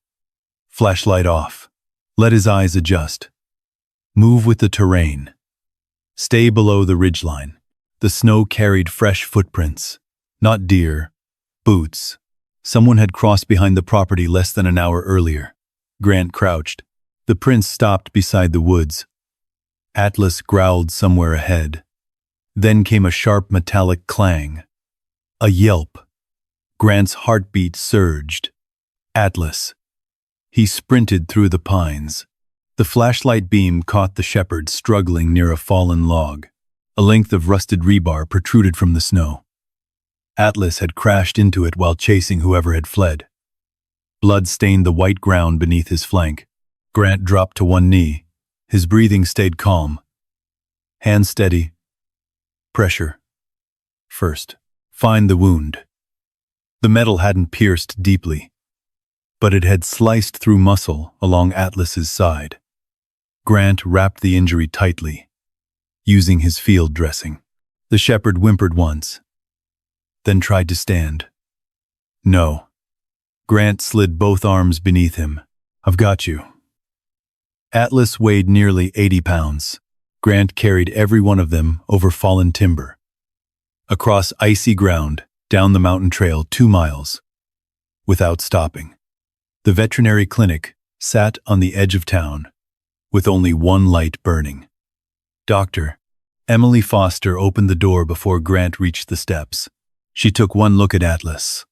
Flashlight off. Let his eyes adjust. Move with the terrain. Stay below the ridgeline. The snow carried fresh footprints. Not deer. Boots. Someone had crossed behind the property less than an hour earlier. Grant crouched. The prints stopped beside the woods. Atlas growled somewhere ahead. Then came a sharp metallic clang. A yelp. Grant's heartbeat surged. Atlas. He sprinted through the pines. The flashlight beam caught the shepherd struggling near a fallen log. A length of rusted rebar protruded from the snow. Atlas had crashed into it while chasing whoever had fled. Blood stained the white ground beneath his flank. Grant dropped to one knee. His breathing stayed calm. Hands steady. Pressure. First, find the wound. The metal hadn't pierced deeply, but it had sliced through muscle along Atlas's side. Grant wrapped the injury tightly, using his field dressing. The shepherd whimpered once, then tried to stand. No. Grant slid both arms beneath him. I've got you. Atlas weighed nearly 80 pounds. Grant carried every one of them over fallen timber, across icy ground, down the mountain trail 2 miles, without stopping. The veterinary clinic sat on the edge of town, with only one light burning. Dr. Emily Foster opened the door before Grant reached the steps. She took one look at Atlas.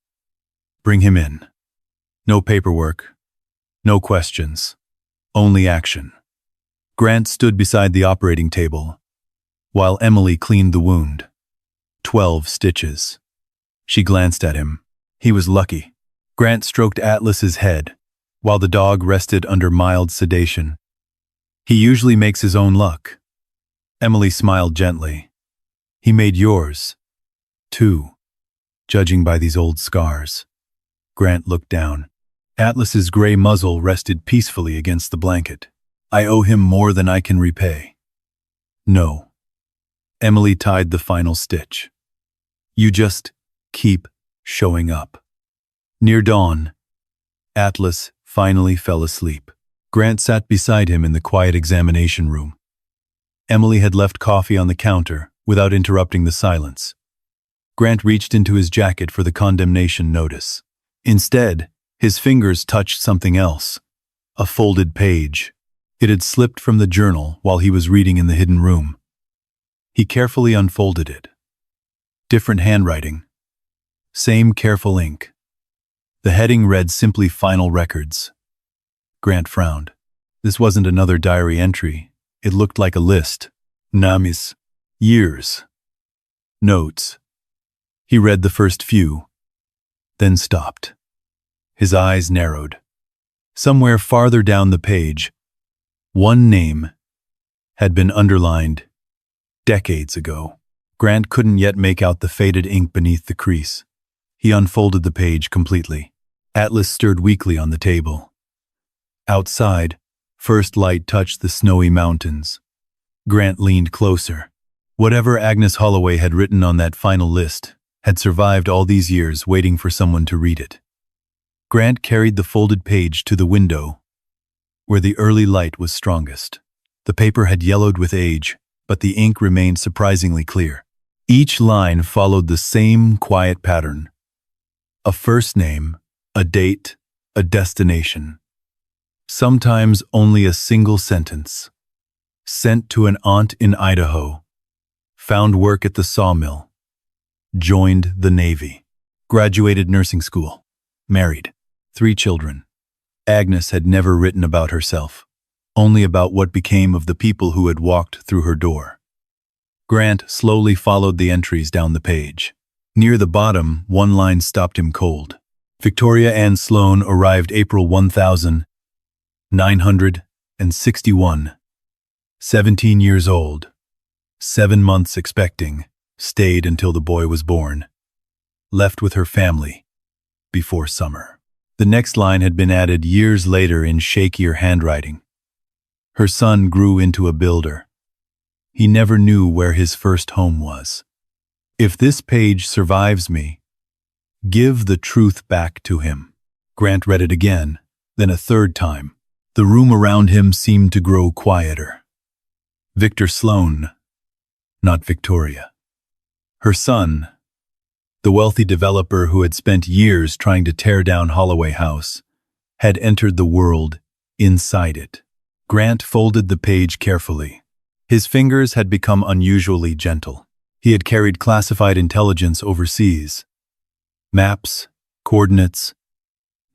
"Bring him in. No paperwork, no questions, only action." Grant stood beside the operating table, while Emily cleaned the wound. 12 stitches. She glanced at him. He was lucky. Grant stroked Atlas's head, while the dog rested under mild sedation. "He usually makes his own luck." Emily smiled gently. "He made yours, too, judging by these old scars." Grant looked down. Atlas's gray muzzle rested peacefully against the blanket. "I owe him more than I can repay." "No." Emily tied the final stitch. "You just keep showing up." Near dawn, Atlas finally fell asleep. Grant sat beside him in the quiet examination room. Emily had left coffee on the counter without interrupting the silence. Grant reached into his jacket for the condemnation notice. Instead, his fingers touched something else, a folded page. It had slipped from the journal while he was reading in the hidden room. He carefully unfolded it. Different handwriting. Same careful ink. The heading read simply "Final Records." Grant frowned. This wasn't another diary entry. It looked like a list. Names. Years. Notes. He read the first few, then stopped. His eyes narrowed. Somewhere farther down the page, one name had been underlined decades ago. Grant couldn't yet make out the faded ink beneath the crease. He unfolded the page completely. Atlas stirred weakly on the table. Outside, first light touched the snowy mountains. Grant leaned closer. Whatever Agnes Holloway had written on that final list had survived all these years waiting for someone to read it. Grant carried the folded page to the window, where the early light was strongest. The paper had yellowed with age, but the ink remained surprisingly clear. Each line followed the same quiet pattern. A first name, a date, a destination. Sometimes only a single sentence. Sent to an aunt in Idaho. Found work at the sawmill. Joined the Navy. Graduated nursing school. Married. 3 children. Agnes had never written about herself, only about what became of the people who had walked through her door. Grant slowly followed the entries down the page. Near the bottom, one line stopped him cold. Victoria Ann Sloan arrived April 1961. 17 years old. 7 months expecting. Stayed until the boy was born. Left with her family before summer. The next line had been added years later in shakier handwriting. Her son grew into a builder. He never knew where his first home was. If this page survives me, give the truth back to him. Grant read it again, then a third time. The room around him seemed to grow quieter. Victor Sloan, not Victoria. Her son, the wealthy developer who had spent years trying to tear down Holloway House, had entered the world inside it. Grant folded the page carefully. His fingers had become unusually gentle. He had carried classified intelligence overseas. Maps, coordinates,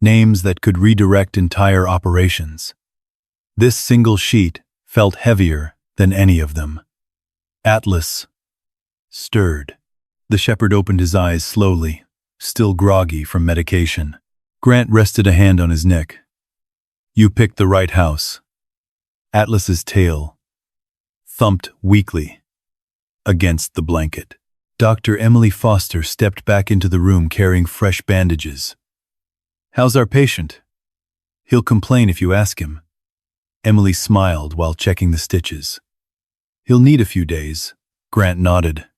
names that could redirect entire operations. This single sheet felt heavier than any of them. Atlas stirred. The shepherd opened his eyes slowly, still groggy from medication. Grant rested a hand on his neck. "You picked the right house." Atlas's tail thumped weakly against the blanket. Dr. Emily Foster stepped back into the room carrying fresh bandages. "How's our patient?" "He'll complain if you ask him." Emily smiled while checking the stitches. "He'll need a few days." Grant nodded.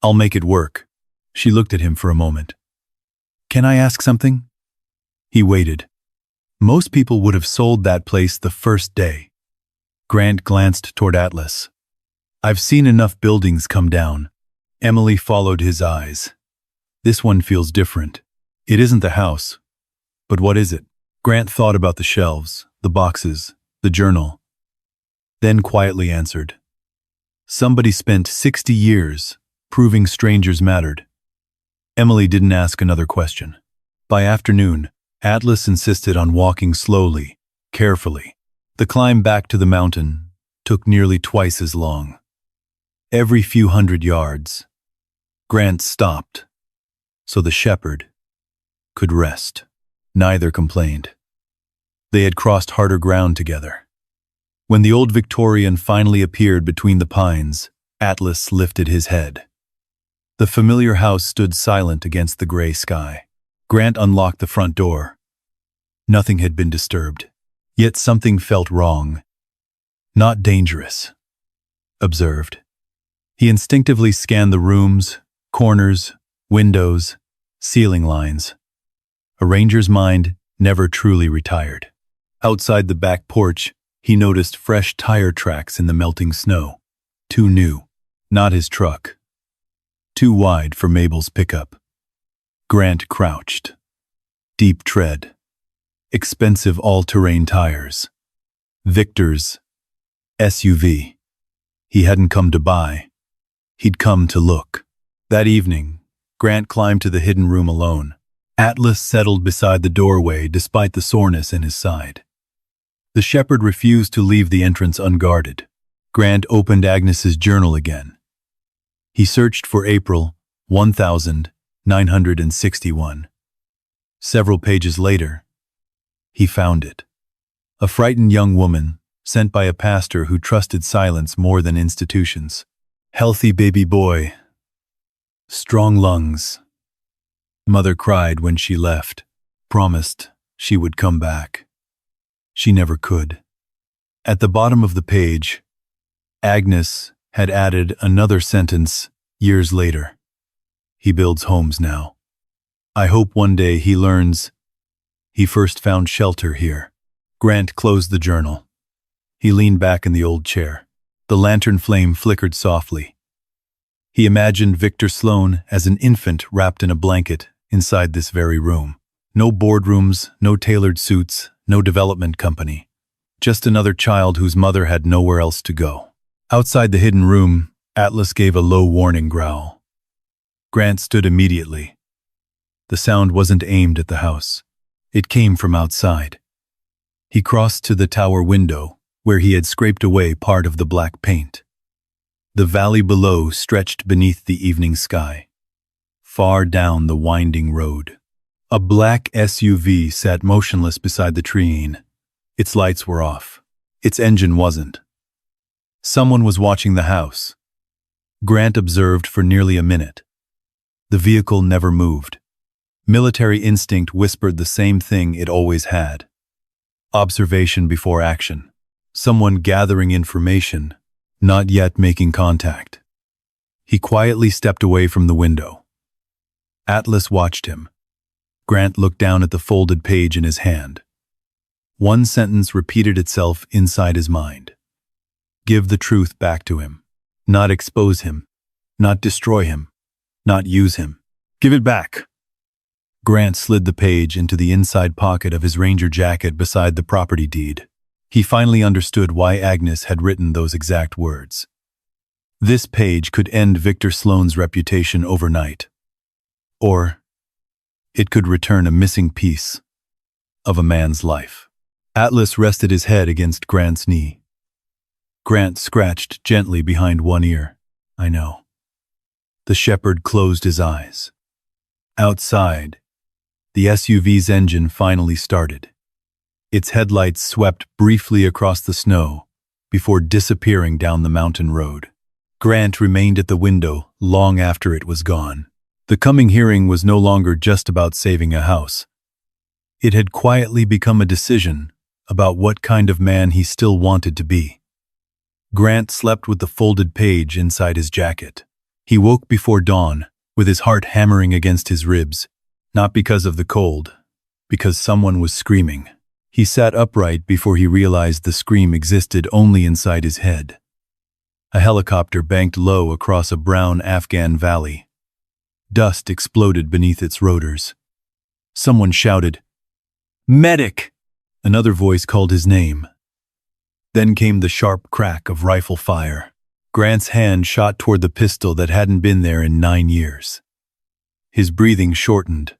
"I'll make it work." She looked at him for a moment. "Can I ask something?" He waited. Most people would have sold that place the first day. Grant glanced toward Atlas. I've seen enough buildings come down. Emily followed his eyes. This one feels different. It isn't the house. But what is it? Grant thought about the shelves, the boxes, the journal. Then quietly answered. Somebody spent 60 years proving strangers mattered. Emily didn't ask another question. By afternoon, Atlas insisted on walking slowly, carefully. The climb back to the mountain took nearly twice as long. Every few hundred yards, Grant stopped, so the shepherd could rest. Neither complained. They had crossed harder ground together. When the old Victorian finally appeared between the pines, Atlas lifted his head. The familiar house stood silent against the gray sky. Grant unlocked the front door. Nothing had been disturbed, yet something felt wrong. Not dangerous. Observed. He instinctively scanned the rooms, corners, windows, ceiling lines. A ranger's mind never truly retired. Outside the back porch, he noticed fresh tire tracks in the melting snow. Too new. Not his truck. Too wide for Mabel's pickup. Grant crouched. Deep tread. Expensive all-terrain tires. Victor's SUV. He hadn't come to buy. He'd come to look. That evening, Grant climbed to the hidden room alone. Atlas settled beside the doorway despite the soreness in his side. The shepherd refused to leave the entrance unguarded. Grant opened Agnes's journal again. He searched for April 1961. Several pages later, he found it. A frightened young woman, sent by a pastor who trusted silence more than institutions. Healthy baby boy. Strong lungs. Mother cried when she left, promised she would come back. She never could. At the bottom of the page, Agnes had added another sentence years later. He builds homes now. I hope one day he learns he first found shelter here. Grant closed the journal. He leaned back in the old chair. The lantern flame flickered softly. He imagined Victor Sloan as an infant wrapped in a blanket inside this very room. No boardrooms, no tailored suits, no development company. Just another child whose mother had nowhere else to go. Outside the hidden room, Atlas gave a low warning growl. Grant stood immediately. The sound wasn't aimed at the house. It came from outside. He crossed to the tower window, where he had scraped away part of the black paint. The valley below stretched beneath the evening sky. Far down the winding road, a black SUV sat motionless beside the tree. Its lights were off. Its engine wasn't. Someone was watching the house. Grant observed for nearly a minute. The vehicle never moved. Military instinct whispered the same thing it always had. Observation before action. Someone gathering information, not yet making contact. He quietly stepped away from the window. Atlas watched him. Grant looked down at the folded page in his hand. One sentence repeated itself inside his mind. Give the truth back to him. Not expose him. Not destroy him. Not use him. Give it back. Grant slid the page into the inside pocket of his ranger jacket beside the property deed. He finally understood why Agnes had written those exact words. This page could end Victor Sloan's reputation overnight. Or it could return a missing piece of a man's life. Atlas rested his head against Grant's knee. Grant scratched gently behind one ear. I know. The shepherd closed his eyes. Outside, the SUV's engine finally started. Its headlights swept briefly across the snow before disappearing down the mountain road. Grant remained at the window long after it was gone. The coming hearing was no longer just about saving a house. It had quietly become a decision about what kind of man he still wanted to be. Grant slept with the folded page inside his jacket. He woke before dawn, with his heart hammering against his ribs, not because of the cold, because someone was screaming. He sat upright before he realized the scream existed only inside his head. A helicopter banked low across a brown Afghan valley. Dust exploded beneath its rotors. Someone shouted, "Medic!" Another voice called his name. Then came the sharp crack of rifle fire. Grant's hand shot toward the pistol that hadn't been there in 9 years. His breathing shortened.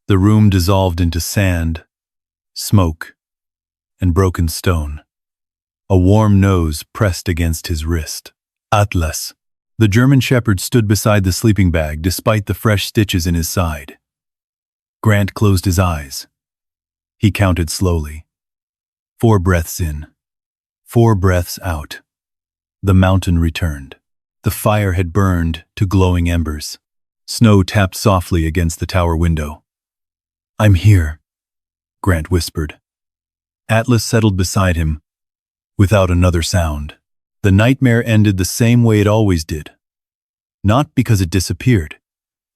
The room dissolved into sand, smoke, and broken stone. A warm nose pressed against his wrist. Atlas. The German shepherd stood beside the sleeping bag despite the fresh stitches in his side. Grant closed his eyes. He counted slowly. 4 breaths in. 4 breaths out. The mountain returned. The fire had burned to glowing embers. Snow tapped softly against the tower window. "I'm here," Grant whispered. Atlas settled beside him, without another sound. The nightmare ended the same way it always did. Not because it disappeared,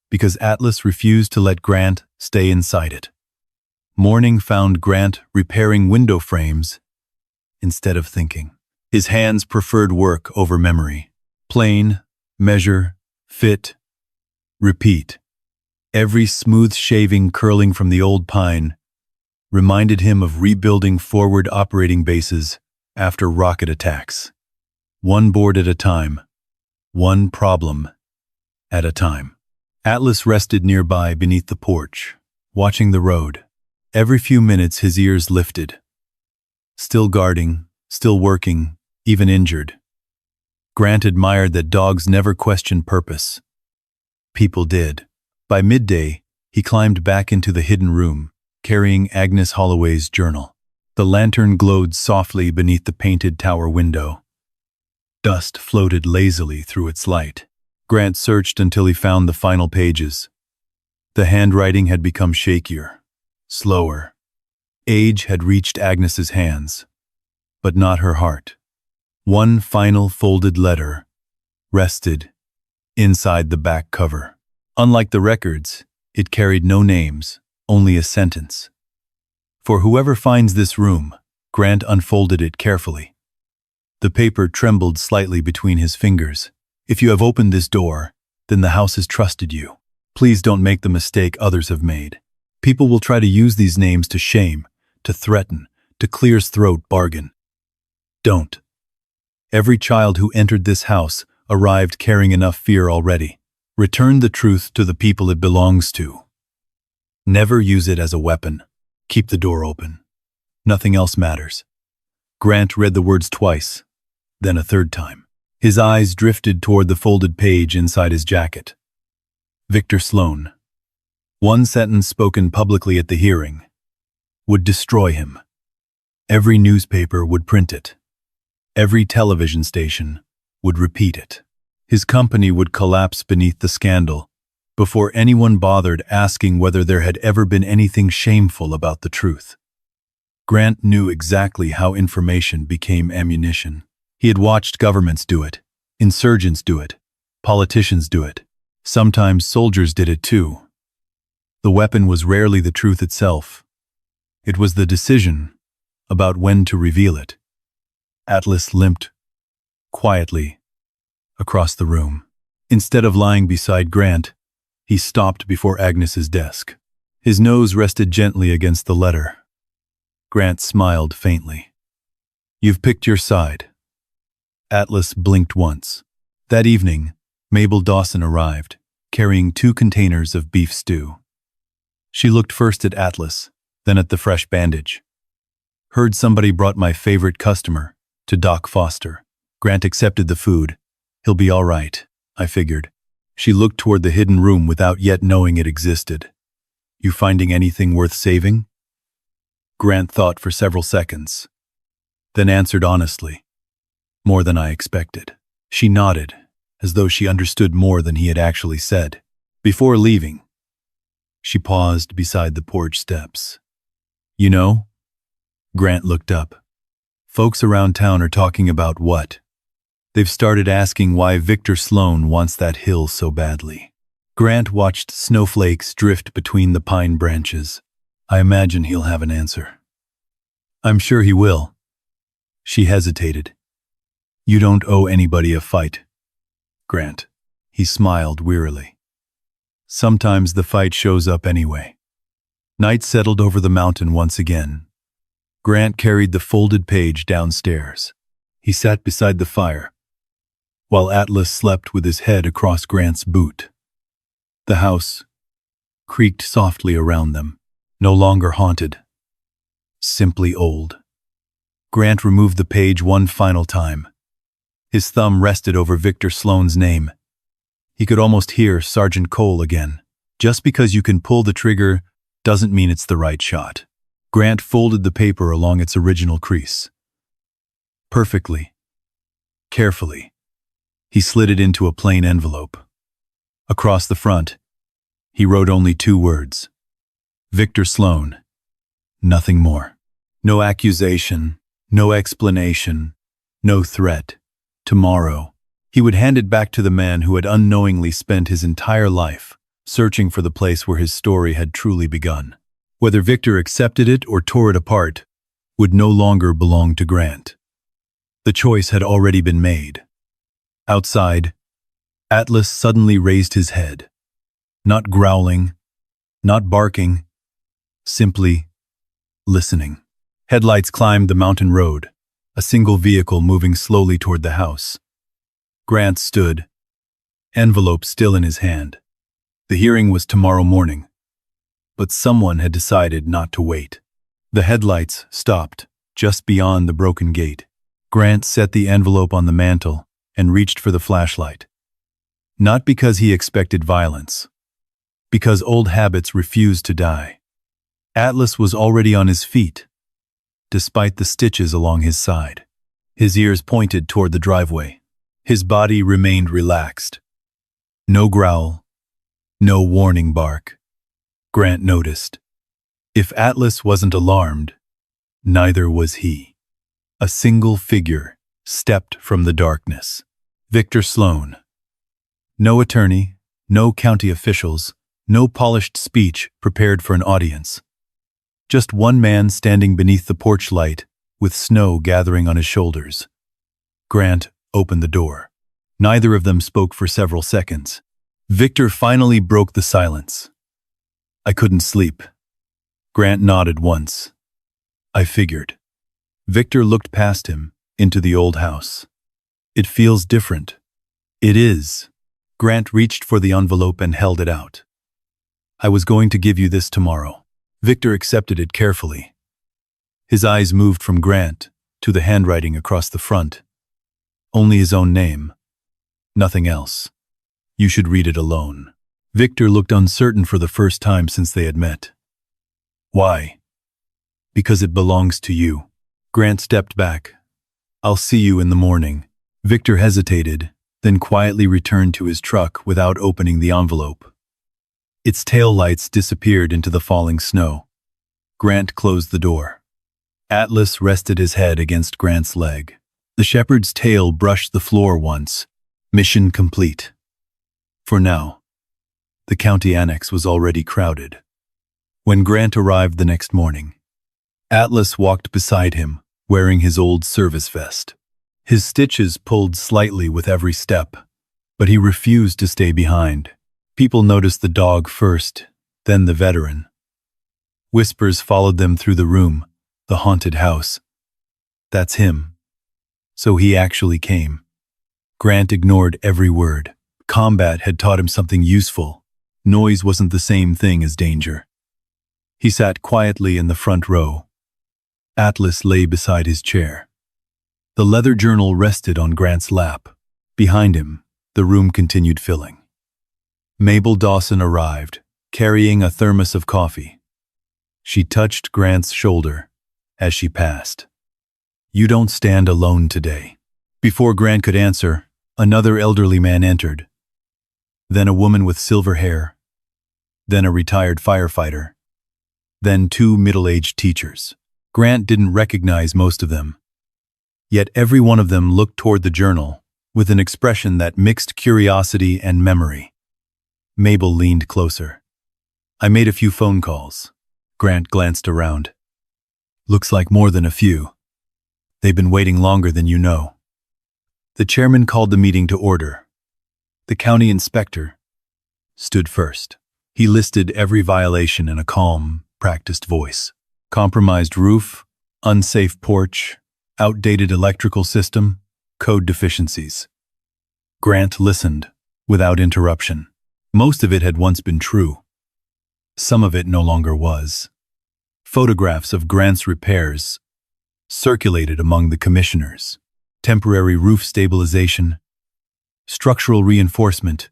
because Atlas refused to let Grant stay inside it. Morning found Grant repairing window frames instead of thinking. His hands preferred work over memory. Plane, measure, fit, repeat. Every smooth shaving curling from the old pine reminded him of rebuilding forward operating bases after rocket attacks. One board at a time, one problem at a time. Atlas rested nearby beneath the porch, watching the road. Every few minutes his ears lifted. Still guarding, still working, even injured. Grant admired that dogs never questioned purpose. People did. By midday, he climbed back into the hidden room, carrying Agnes Holloway's journal. The lantern glowed softly beneath the painted tower window. Dust floated lazily through its light. Grant searched until he found the final pages. The handwriting had become shakier, slower. Age had reached Agnes's hands, but not her heart. One final folded letter rested inside the back cover. Unlike the records, it carried no names, only a sentence. "For whoever finds this room," Grant unfolded it carefully. The paper trembled slightly between his fingers. "If you have opened this door, then the house has trusted you. Please don't make the mistake others have made. People will try to use these names to shame, to threaten, to clear's throat bargain. Don't. Every child who entered this house arrived carrying enough fear already. Return the truth to the people it belongs to. Never use it as a weapon. Keep the door open. Nothing else matters." Grant read the words twice, then a third time. His eyes drifted toward the folded page inside his jacket. Victor Sloan. One sentence spoken publicly at the hearing would destroy him. Every newspaper would print it. Every television station would repeat it. His company would collapse beneath the scandal before anyone bothered asking whether there had ever been anything shameful about the truth. Grant knew exactly how information became ammunition. He had watched governments do it, insurgents do it, politicians do it. Sometimes soldiers did it too. The weapon was rarely the truth itself. It was the decision about when to reveal it. Atlas limped quietly across the room. Instead of lying beside Grant, he stopped before Agnes's desk. His nose rested gently against the letter. Grant smiled faintly. "You've picked your side." Atlas blinked once. That evening, Mabel Dawson arrived, carrying 2 containers of beef stew. She looked first at Atlas, then at the fresh bandage. "Heard somebody brought my favorite customer to Doc Foster." Grant accepted the food. "He'll be all right," I figured. She looked toward the hidden room without yet knowing it existed. "You finding anything worth saving?" Grant thought for several seconds, then answered honestly, "More than I expected." She nodded, as though she understood more than he had actually said. Before leaving, she paused beside the porch steps. "You know?" Grant looked up. "Folks around town are talking about what? They've started asking why Victor Sloan wants that hill so badly." Grant watched snowflakes drift between the pine branches. "I imagine he'll have an answer." I'm sure he will. She hesitated. You don't owe anybody a fight, Grant. He smiled wearily. Sometimes the fight shows up anyway. Night settled over the mountain once again. Grant carried the folded page downstairs. He sat beside the fire, while Atlas slept with his head across Grant's boot. The house creaked softly around them, no longer haunted, simply old. Grant removed the page one final time. His thumb rested over Victor Sloane's name. He could almost hear Sergeant Cole again. Just because you can pull the trigger doesn't mean it's the right shot. Grant folded the paper along its original crease. Perfectly, carefully, he slid it into a plain envelope. Across the front, he wrote only 2 words. Victor Sloane. Nothing more. No accusation, no explanation, no threat. Tomorrow, he would hand it back to the man who had unknowingly spent his entire life searching for the place where his story had truly begun. Whether Victor accepted it or tore it apart would no longer belong to Grant. The choice had already been made. Outside, Atlas suddenly raised his head. Not growling, not barking, simply listening. Headlights climbed the mountain road, a single vehicle moving slowly toward the house. Grant stood, envelope still in his hand. The hearing was tomorrow morning, but someone had decided not to wait. The headlights stopped just beyond the broken gate. Grant set the envelope on the mantel and reached for the flashlight. Not because he expected violence, because old habits refused to die. Atlas was already on his feet, despite the stitches along his side. His ears pointed toward the driveway. His body remained relaxed. No growl, no warning bark. Grant noticed. If Atlas wasn't alarmed, neither was he. A single figure stepped from the darkness. Victor Sloane. No attorney, no county officials, no polished speech prepared for an audience. Just one man standing beneath the porch light, with snow gathering on his shoulders. Grant opened the door. Neither of them spoke for several seconds. Victor finally broke the silence. I couldn't sleep. Grant nodded once. I figured. Victor looked past him, into the old house. It feels different. It is. Grant reached for the envelope and held it out. I was going to give you this tomorrow. Victor accepted it carefully. His eyes moved from Grant to the handwriting across the front. Only his own name. Nothing else. You should read it alone. Victor looked uncertain for the first time since they had met. Why? Because it belongs to you. Grant stepped back. I'll see you in the morning. Victor hesitated, then quietly returned to his truck without opening the envelope. Its taillights disappeared into the falling snow. Grant closed the door. Atlas rested his head against Grant's leg. The shepherd's tail brushed the floor once. Mission complete. For now, the county annex was already crowded. When Grant arrived the next morning, Atlas walked beside him, wearing his old service vest. His stitches pulled slightly with every step, but he refused to stay behind. People noticed the dog first, then the veteran. Whispers followed them through the room, the haunted house. That's him. So he actually came. Grant ignored every word. Combat had taught him something useful. Noise wasn't the same thing as danger. He sat quietly in the front row. Atlas lay beside his chair. The leather journal rested on Grant's lap. Behind him, the room continued filling. Mabel Dawson arrived, carrying a thermos of coffee. She touched Grant's shoulder as she passed. You don't stand alone today. Before Grant could answer, another elderly man entered. Then a woman with silver hair. Then a retired firefighter. Then 2 middle-aged teachers. Grant didn't recognize most of them. Yet every one of them looked toward the journal with an expression that mixed curiosity and memory. Mabel leaned closer. I made a few phone calls. Grant glanced around. Looks like more than a few. They've been waiting longer than you know. The chairman called the meeting to order. The county inspector stood first. He listed every violation in a calm, practiced voice. Compromised roof, unsafe porch, outdated electrical system, code deficiencies. Grant listened, without interruption. Most of it had once been true. Some of it no longer was. Photographs of Grant's repairs circulated among the commissioners. Temporary roof stabilization, structural reinforcement,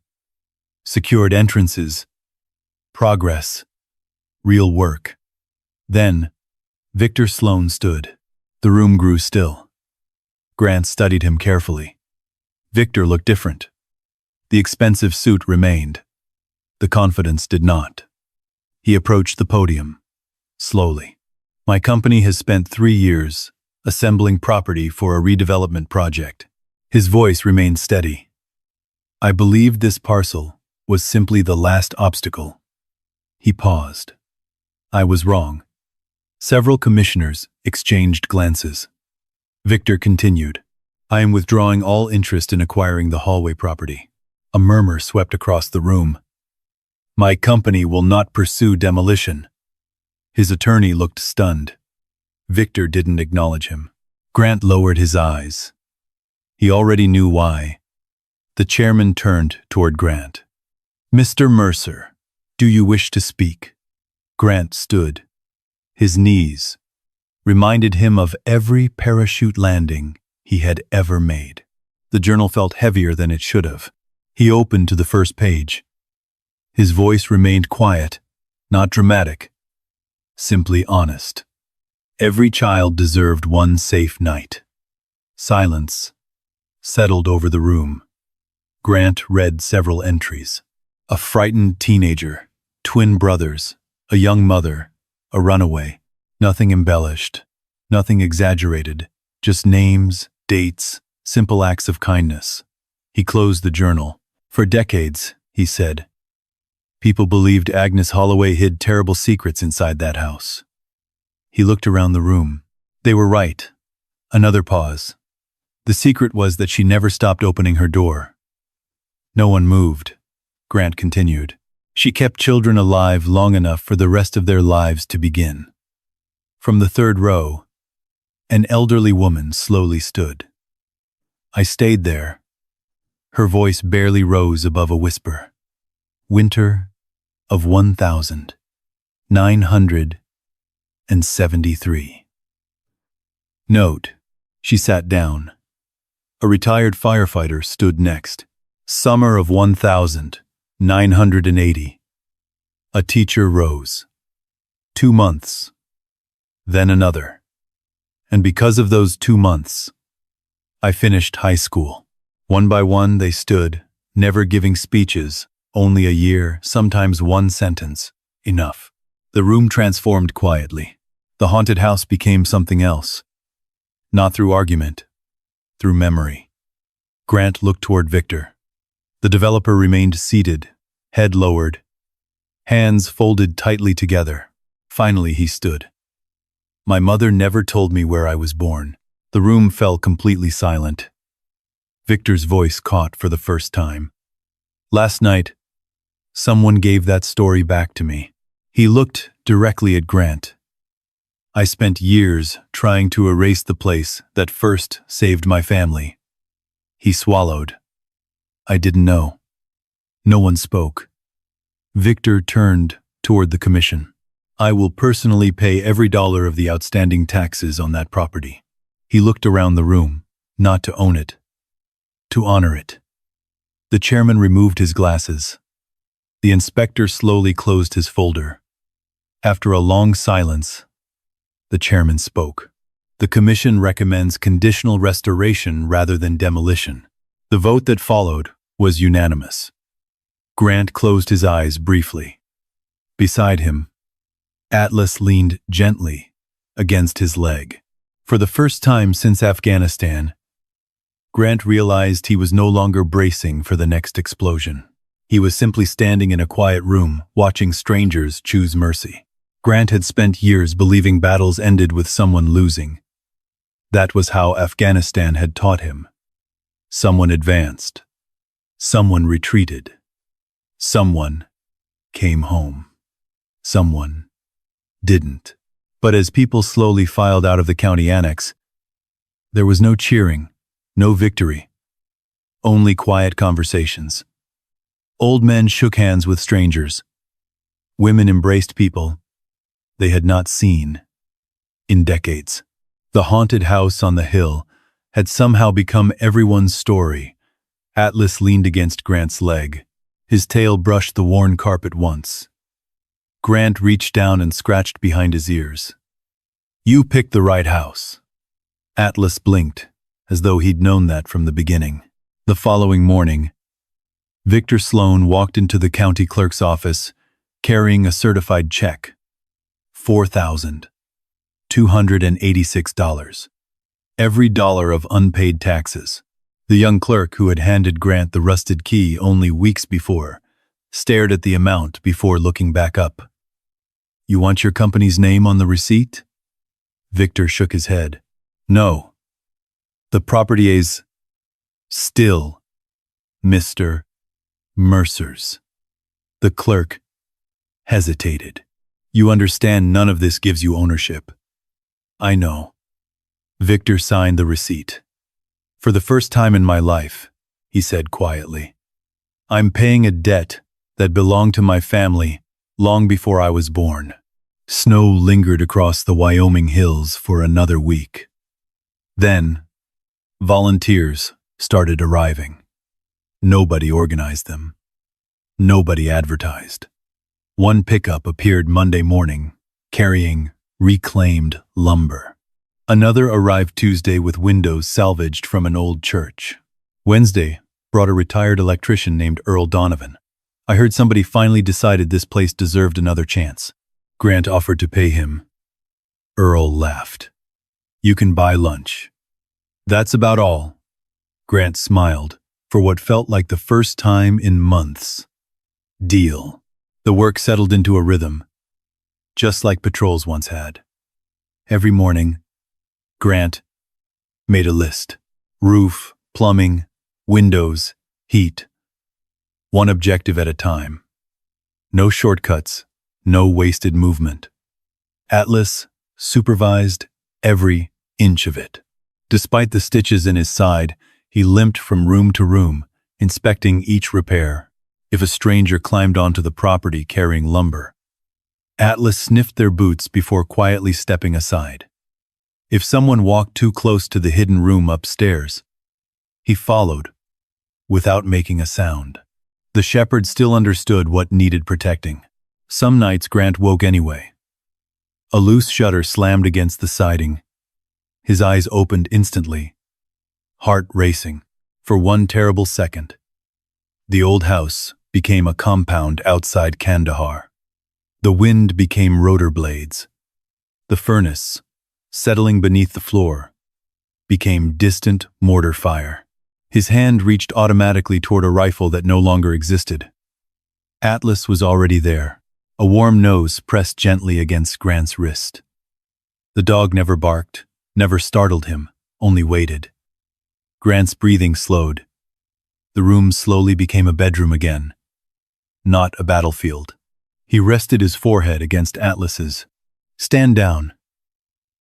secured entrances, progress, real work. Then, Victor Sloan stood. The room grew still. Grant studied him carefully. Victor looked different. The expensive suit remained. The confidence did not. He approached the podium, slowly. My company has spent 3 years assembling property for a redevelopment project. His voice remained steady. I believed this parcel was simply the last obstacle. He paused. I was wrong. Several commissioners exchanged glances. Victor continued. I am withdrawing all interest in acquiring the Holloway property. A murmur swept across the room. My company will not pursue demolition. His attorney looked stunned. Victor didn't acknowledge him. Grant lowered his eyes. He already knew why. The chairman turned toward Grant. Mr. Mercer, do you wish to speak? Grant stood. His knees reminded him of every parachute landing he had ever made. The journal felt heavier than it should have. He opened to the first page. His voice remained quiet, not dramatic, simply honest. Every child deserved one safe night. Silence settled over the room. Grant read several entries. A frightened teenager, twin brothers, a young mother, a runaway. Nothing embellished, nothing exaggerated, just names, dates, simple acts of kindness. He closed the journal. For decades, he said, people believed Agnes Holloway hid terrible secrets inside that house. He looked around the room. They were right. Another pause. The secret was that she never stopped opening her door. No one moved. Grant continued. She kept children alive long enough for the rest of their lives to begin. From the third row, an elderly woman slowly stood. I stayed there. Her voice barely rose above a whisper. Winter of 1973. Note, she sat down. A retired firefighter stood next. Summer of 1980. A teacher rose. 2 months. Then another. And because of those 2 months, I finished high school. One by one they stood, never giving speeches, only a year, sometimes one sentence. Enough. The room transformed quietly. The haunted house became something else. Not through argument, through memory. Grant looked toward Victor. The developer remained seated, head lowered, hands folded tightly together. Finally he stood. My mother never told me where I was born. The room fell completely silent. Victor's voice caught for the first time. Last night, someone gave that story back to me. He looked directly at Grant. I spent years trying to erase the place that first saved my family. He swallowed. I didn't know. No one spoke. Victor turned toward the commission. I will personally pay every dollar of the outstanding taxes on that property. He looked around the room, not to own it, to honor it. The chairman removed his glasses. The inspector slowly closed his folder. After a long silence, the chairman spoke. The commission recommends conditional restoration rather than demolition. The vote that followed was unanimous. Grant closed his eyes briefly. Beside him, Atlas leaned gently against his leg. For the first time since Afghanistan, Grant realized he was no longer bracing for the next explosion. He was simply standing in a quiet room, watching strangers choose mercy. Grant had spent years believing battles ended with someone losing. That was how Afghanistan had taught him. Someone advanced. Someone retreated. Someone came home. Someone didn't. But as people slowly filed out of the county annex, there was no cheering, no victory, only quiet conversations. Old men shook hands with strangers. Women embraced people they had not seen in decades. The haunted house on the hill had somehow become everyone's story. Atlas leaned against Grant's leg. His tail brushed the worn carpet once. Grant reached down and scratched behind his ears. "You picked the right house." Atlas blinked, as though he'd known that from the beginning. The following morning, Victor Sloan walked into the county clerk's office, carrying a certified check. $4,286. Every dollar of unpaid taxes. The young clerk who had handed Grant the rusted key only weeks before stared at the amount before looking back up. "You want your company's name on the receipt?" Victor shook his head. "No. The property is still Mr. Mercer's." The clerk hesitated. "You understand none of this gives you ownership." "I know." Victor signed the receipt. "For the first time in my life," he said quietly, "I'm paying a debt that belonged to my family long before I was born." Snow lingered across the Wyoming hills for another week. Then, volunteers started arriving. Nobody organized them. Nobody advertised. One pickup appeared Monday morning, carrying reclaimed lumber. Another arrived Tuesday with windows salvaged from an old church. Wednesday brought a retired electrician named Earl Donovan. "I heard somebody finally decided this place deserved another chance." Grant offered to pay him. Earl laughed. "You can buy lunch." "That's about all." Grant smiled for what felt like the first time in months. Deal. The work settled into a rhythm, just like patrols once had. Every morning, Grant made a list. Roof, plumbing, windows, heat. One objective at a time. No shortcuts, no wasted movement. Atlas supervised every inch of it. Despite the stitches in his side, he limped from room to room, inspecting each repair. If a stranger climbed onto the property carrying lumber, Atlas sniffed their boots before quietly stepping aside. If someone walked too close to the hidden room upstairs, he followed, without making a sound. The shepherd still understood what needed protecting. Some nights Grant woke anyway. A loose shutter slammed against the siding. His eyes opened instantly, heart racing, for one terrible second. The old house became a compound outside Kandahar. The wind became rotor blades. The furnace, settling beneath the floor, became distant mortar fire. His hand reached automatically toward a rifle that no longer existed. Atlas was already there, a warm nose pressed gently against Grant's wrist. The dog never barked, never startled him, only waited. Grant's breathing slowed. The room slowly became a bedroom again, not a battlefield. He rested his forehead against Atlas's. "Stand down."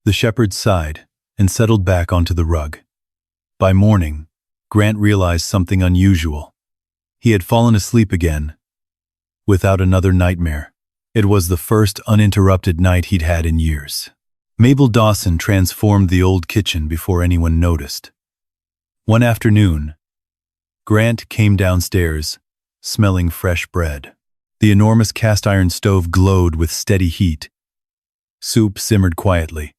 The shepherd sighed and settled back onto the rug. By morning, Grant realized something unusual. He had fallen asleep again, without another nightmare. It was the first uninterrupted night he'd had in years. Mabel Dawson transformed the old kitchen before anyone noticed. One afternoon, Grant came downstairs, smelling fresh bread. The enormous cast-iron stove glowed with steady heat. Soup simmered quietly.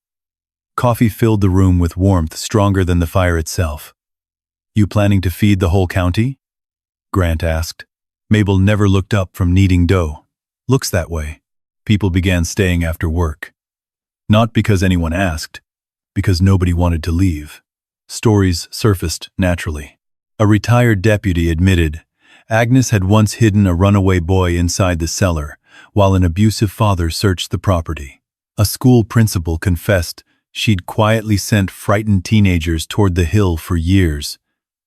Coffee filled the room with warmth stronger than the fire itself. "You planning to feed the whole county?" Grant asked. Mabel never looked up from kneading dough. "Looks that way." People began staying after work. Not because anyone asked, because nobody wanted to leave. Stories surfaced naturally. A retired deputy admitted Agnes had once hidden a runaway boy inside the cellar, while an abusive father searched the property. A school principal confessed she'd quietly sent frightened teenagers toward the hill for years,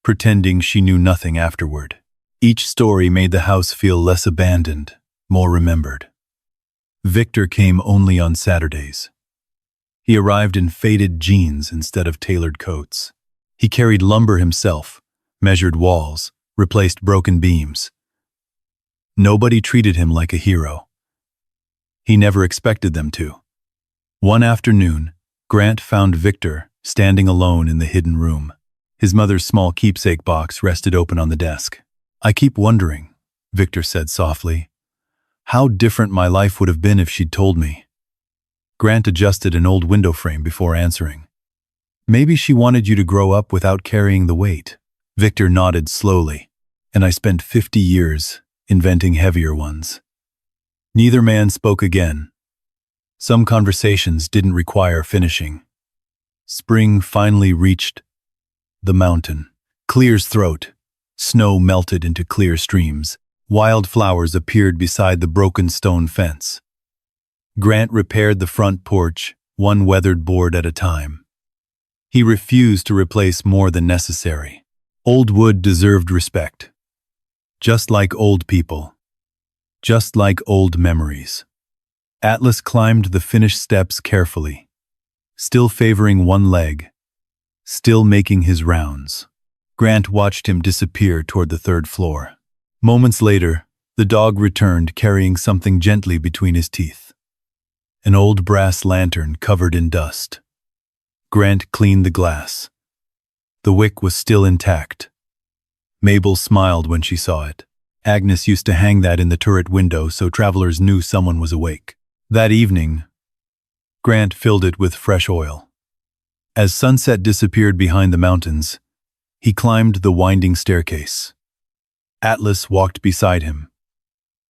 pretending she knew nothing afterward. Each story made the house feel less abandoned, more remembered. Victor came only on Saturdays. He arrived in faded jeans instead of tailored coats. He carried lumber himself, measured walls, replaced broken beams. Nobody treated him like a hero. He never expected them to. One afternoon, Grant found Victor standing alone in the hidden room. His mother's small keepsake box rested open on the desk. "I keep wondering," Victor said softly, "how different my life would have been if she'd told me." Grant adjusted an old window frame before answering. "Maybe she wanted you to grow up without carrying the weight." Victor nodded slowly, "And I spent 50 years inventing heavier ones." Neither man spoke again. Some conversations didn't require finishing. Spring finally reached the mountain. Clear's throat. Snow melted into clear streams. Wild flowers appeared beside the broken stone fence. Grant repaired the front porch, one weathered board at a time. He refused to replace more than necessary. Old wood deserved respect. Just like old people. Just like old memories. Atlas climbed the finished steps carefully, still favoring one leg, still making his rounds. Grant watched him disappear toward the third floor. Moments later, the dog returned carrying something gently between his teeth. An old brass lantern covered in dust. Grant cleaned the glass. The wick was still intact. Mabel smiled when she saw it. Agnes used to hang that in the turret window so travelers knew someone was awake. That evening, Grant filled it with fresh oil. As sunset disappeared behind the mountains, he climbed the winding staircase. Atlas walked beside him.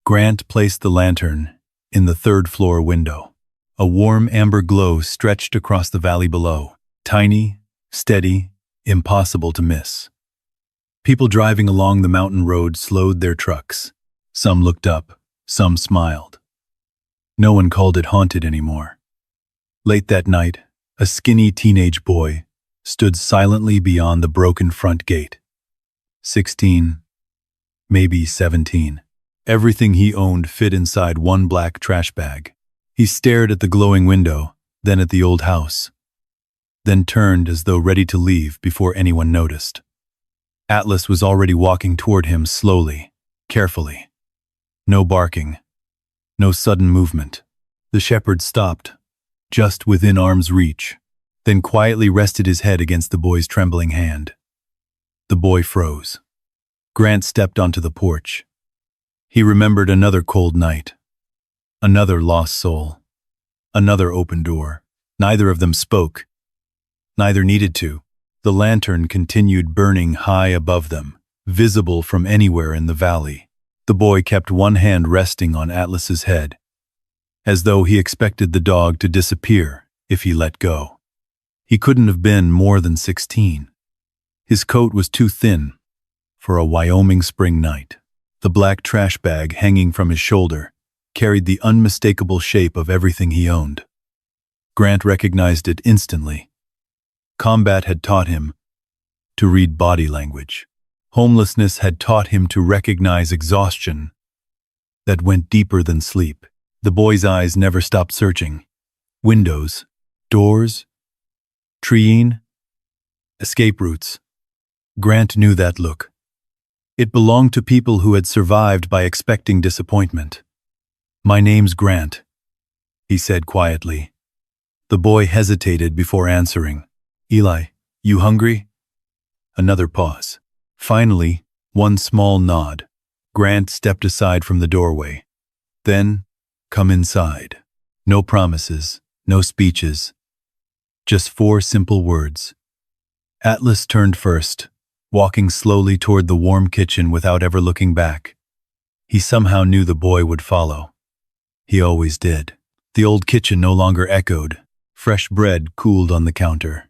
Grant placed the lantern in the third-floor window. A warm amber glow stretched across the valley below. Tiny, steady, impossible to miss. People driving along the mountain road slowed their trucks. Some looked up, some smiled. No one called it haunted anymore. Late that night, a skinny teenage boy stood silently beyond the broken front gate. 16, maybe 17. Everything he owned fit inside one black trash bag. He stared at the glowing window, then at the old house, then turned as though ready to leave before anyone noticed. Atlas was already walking toward him slowly, carefully. No barking, no sudden movement. The shepherd stopped, just within arm's reach, then quietly rested his head against the boy's trembling hand. The boy froze. Grant stepped onto the porch. He remembered another cold night. Another lost soul. Another open door. Neither of them spoke. Neither needed to. The lantern continued burning high above them, visible from anywhere in the valley. The boy kept one hand resting on Atlas's head, as though he expected the dog to disappear if he let go. He couldn't have been more than 16. His coat was too thin for a Wyoming spring night. The black trash bag hanging from his shoulder carried the unmistakable shape of everything he owned. Grant recognized it instantly. Combat had taught him to read body language. Homelessness had taught him to recognize exhaustion that went deeper than sleep. The boy's eyes never stopped searching. Windows, doors, treeing, escape routes. Grant knew that look. It belonged to people who had survived by expecting disappointment. "My name's Grant," he said quietly. The boy hesitated before answering. "Eli, you hungry?" Another pause. Finally, one small nod. Grant stepped aside from the doorway. Then, "Come inside." No promises, no speeches. Just 4 simple words. Atlas turned first, walking slowly toward the warm kitchen without ever looking back. He somehow knew the boy would follow. He always did. The old kitchen no longer echoed. Fresh bread cooled on the counter.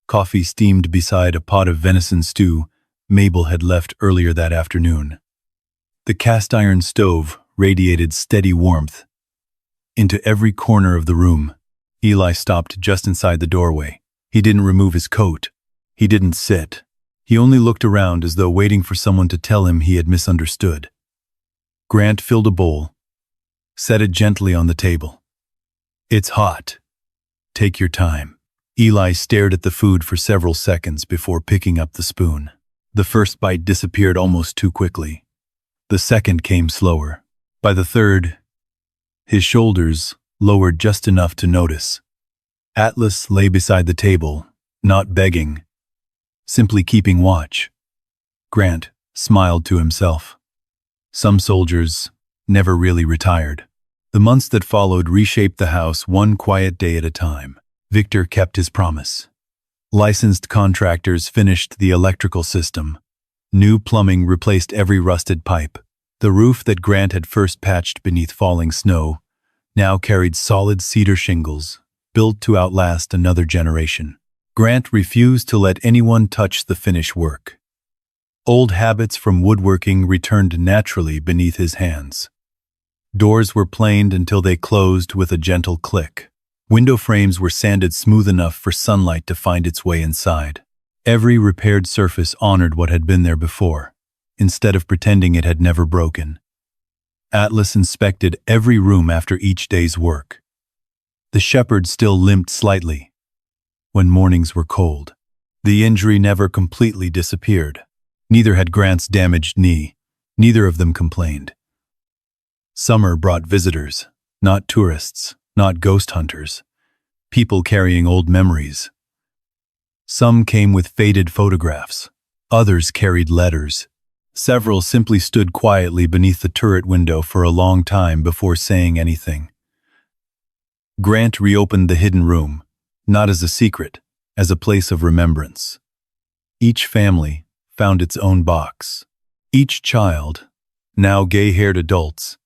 Coffee steamed beside a pot of venison stew Mabel had left earlier that afternoon. The cast-iron stove radiated steady warmth into every corner of the room. Eli stopped just inside the doorway. He didn't remove his coat. He didn't sit. He only looked around as though waiting for someone to tell him he had misunderstood. Grant filled a bowl, set it gently on the table. "It's hot. Take your time." Eli stared at the food for several seconds before picking up the spoon. The first bite disappeared almost too quickly. The second came slower. By the third, his shoulders lowered just enough to notice. Atlas lay beside the table, not begging, simply keeping watch. Grant smiled to himself. Some soldiers never really retired. The months that followed reshaped the house one quiet day at a time. Victor kept his promise. Licensed contractors finished the electrical system. New plumbing replaced every rusted pipe. The roof that Grant had first patched beneath falling snow now carried solid cedar shingles, built to outlast another generation. Grant refused to let anyone touch the finished work. Old habits from woodworking returned naturally beneath his hands. Doors were planed until they closed with a gentle click. Window frames were sanded smooth enough for sunlight to find its way inside. Every repaired surface honored what had been there before, instead of pretending it had never broken. Atlas inspected every room after each day's work. The shepherd still limped slightly when mornings were cold. The injury never completely disappeared. Neither had Grant's damaged knee. Neither of them complained. Summer brought visitors, not tourists, not ghost hunters, people carrying old memories. Some came with faded photographs. Others carried letters. Several simply stood quietly beneath the turret window for a long time before saying anything. Grant reopened the hidden room, not as a secret, as a place of remembrance. Each family found its own box. Each child, now gay-haired adults,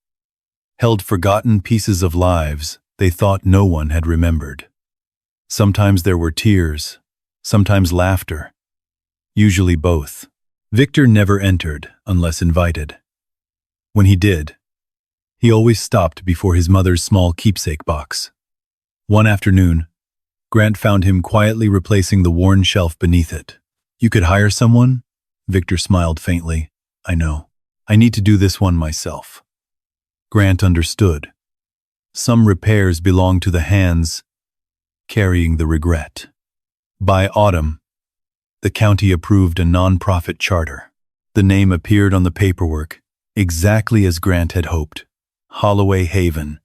held forgotten pieces of lives they thought no one had remembered. Sometimes there were tears, sometimes laughter, usually both. Victor never entered unless invited. When he did, he always stopped before his mother's small keepsake box. One afternoon, Grant found him quietly replacing the worn shelf beneath it. "You could hire someone?" Victor smiled faintly. "I know. I need to do this one myself." Grant understood. Some repairs belonged to the hands carrying the regret. By autumn, the county approved a non-profit charter. The name appeared on the paperwork, exactly as Grant had hoped. Holloway Haven.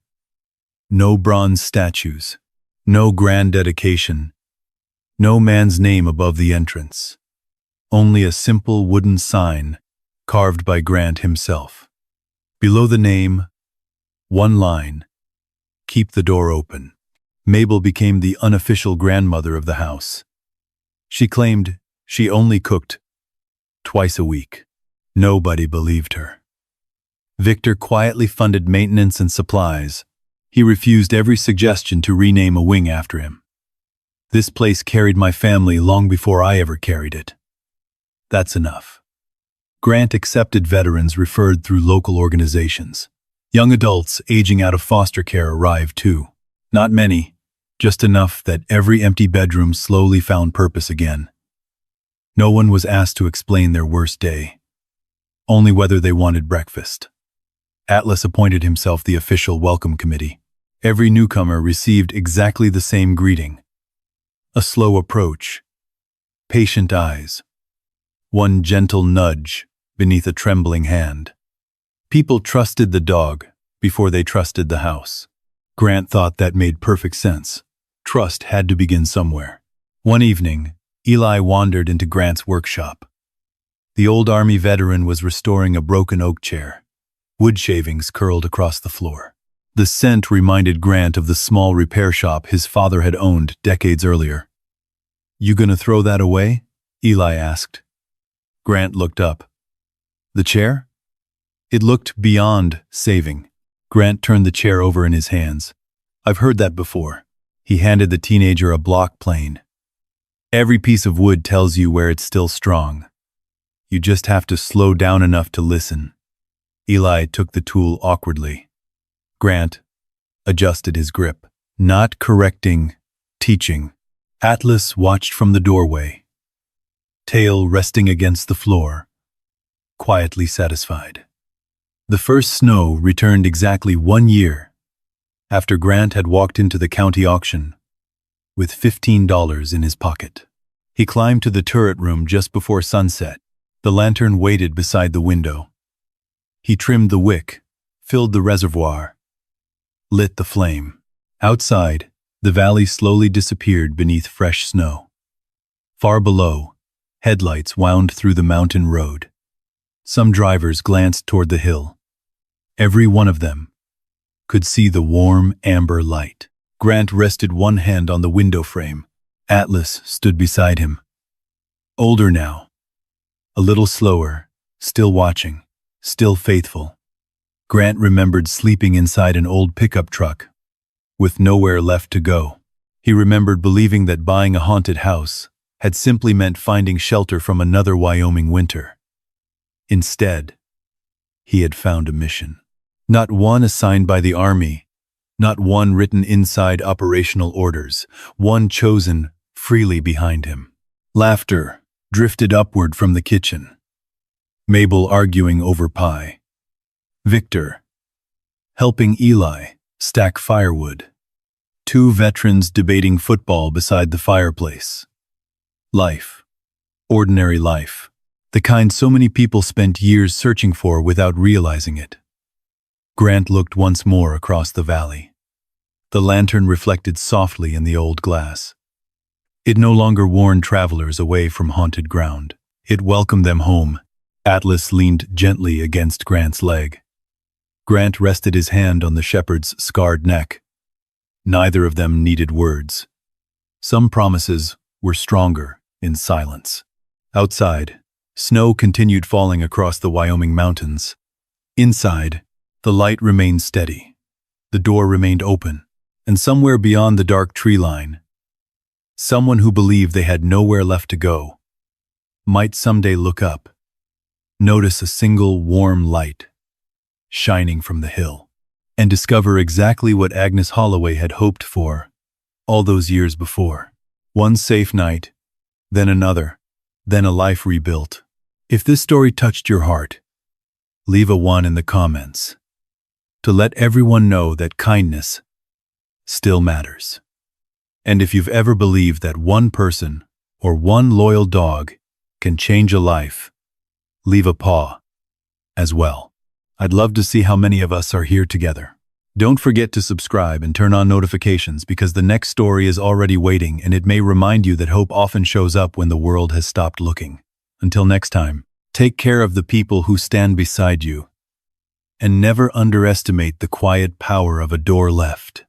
No bronze statues, no grand dedication, no man's name above the entrance. Only a simple wooden sign carved by Grant himself. Below the name, one line: "Keep the door open." Mabel became the unofficial grandmother of the house. She claimed she only cooked twice a week. Nobody believed her. Victor quietly funded maintenance and supplies. He refused every suggestion to rename a wing after him. "This place carried my family long before I ever carried it. That's enough." Grant accepted veterans referred through local organizations. Young adults aging out of foster care arrived too. Not many, just enough that every empty bedroom slowly found purpose again. No one was asked to explain their worst day, only whether they wanted breakfast. Atlas appointed himself the official welcome committee. Every newcomer received exactly the same greeting. A slow approach, patient eyes, one gentle nudge beneath a trembling hand. People trusted the dog before they trusted the house. Grant thought that made perfect sense. Trust had to begin somewhere. One evening, Eli wandered into Grant's workshop. The old Army veteran was restoring a broken oak chair. Wood shavings curled across the floor. The scent reminded Grant of the small repair shop his father had owned decades earlier. "You gonna throw that away?" Eli asked. Grant looked up. "The chair?" It looked beyond saving. Grant turned the chair over in his hands. "I've heard that before." He handed the teenager a block plane. "Every piece of wood tells you where it's still strong. You just have to slow down enough to listen." Eli took the tool awkwardly. Grant adjusted his grip. Not correcting, teaching. Atlas watched from the doorway, tail resting against the floor, quietly satisfied. The first snow returned exactly 1 year after Grant had walked into the county auction with $15 in his pocket. He climbed to the turret room just before sunset. The lantern waited beside the window. He trimmed the wick, filled the reservoir, lit the flame. Outside, the valley slowly disappeared beneath fresh snow. Far below, headlights wound through the mountain road. Some drivers glanced toward the hill. Every one of them could see the warm amber light. Grant rested one hand on the window frame. Atlas stood beside him. Older now, a little slower, still watching, still faithful. Grant remembered sleeping inside an old pickup truck, with nowhere left to go. He remembered believing that buying a haunted house had simply meant finding shelter from another Wyoming winter. Instead, he had found a mission. Not one assigned by the Army, not one written inside operational orders, one chosen freely behind him. Laughter drifted upward from the kitchen. Mabel arguing over pie. Victor helping Eli stack firewood. 2 veterans debating football beside the fireplace. Life. Ordinary life. The kind so many people spent years searching for without realizing it. Grant looked once more across the valley. The lantern reflected softly in the old glass. It no longer warned travelers away from haunted ground. It welcomed them home. Atlas leaned gently against Grant's leg. Grant rested his hand on the shepherd's scarred neck. Neither of them needed words. Some promises were stronger in silence. Outside, snow continued falling across the Wyoming mountains. Inside, the light remained steady. The door remained open, and somewhere beyond the dark tree line, someone who believed they had nowhere left to go might someday look up, notice a single warm light shining from the hill, and discover exactly what Agnes Holloway had hoped for all those years before. One safe night, then another, then a life rebuilt. If this story touched your heart, leave a 1 in the comments to let everyone know that kindness still matters. And if you've ever believed that one person or one loyal dog can change a life, leave a paw as well. I'd love to see how many of us are here together. Don't forget to subscribe and turn on notifications because the next story is already waiting, and it may remind you that hope often shows up when the world has stopped looking. Until next time, take care of the people who stand beside you, and never underestimate the quiet power of a door left.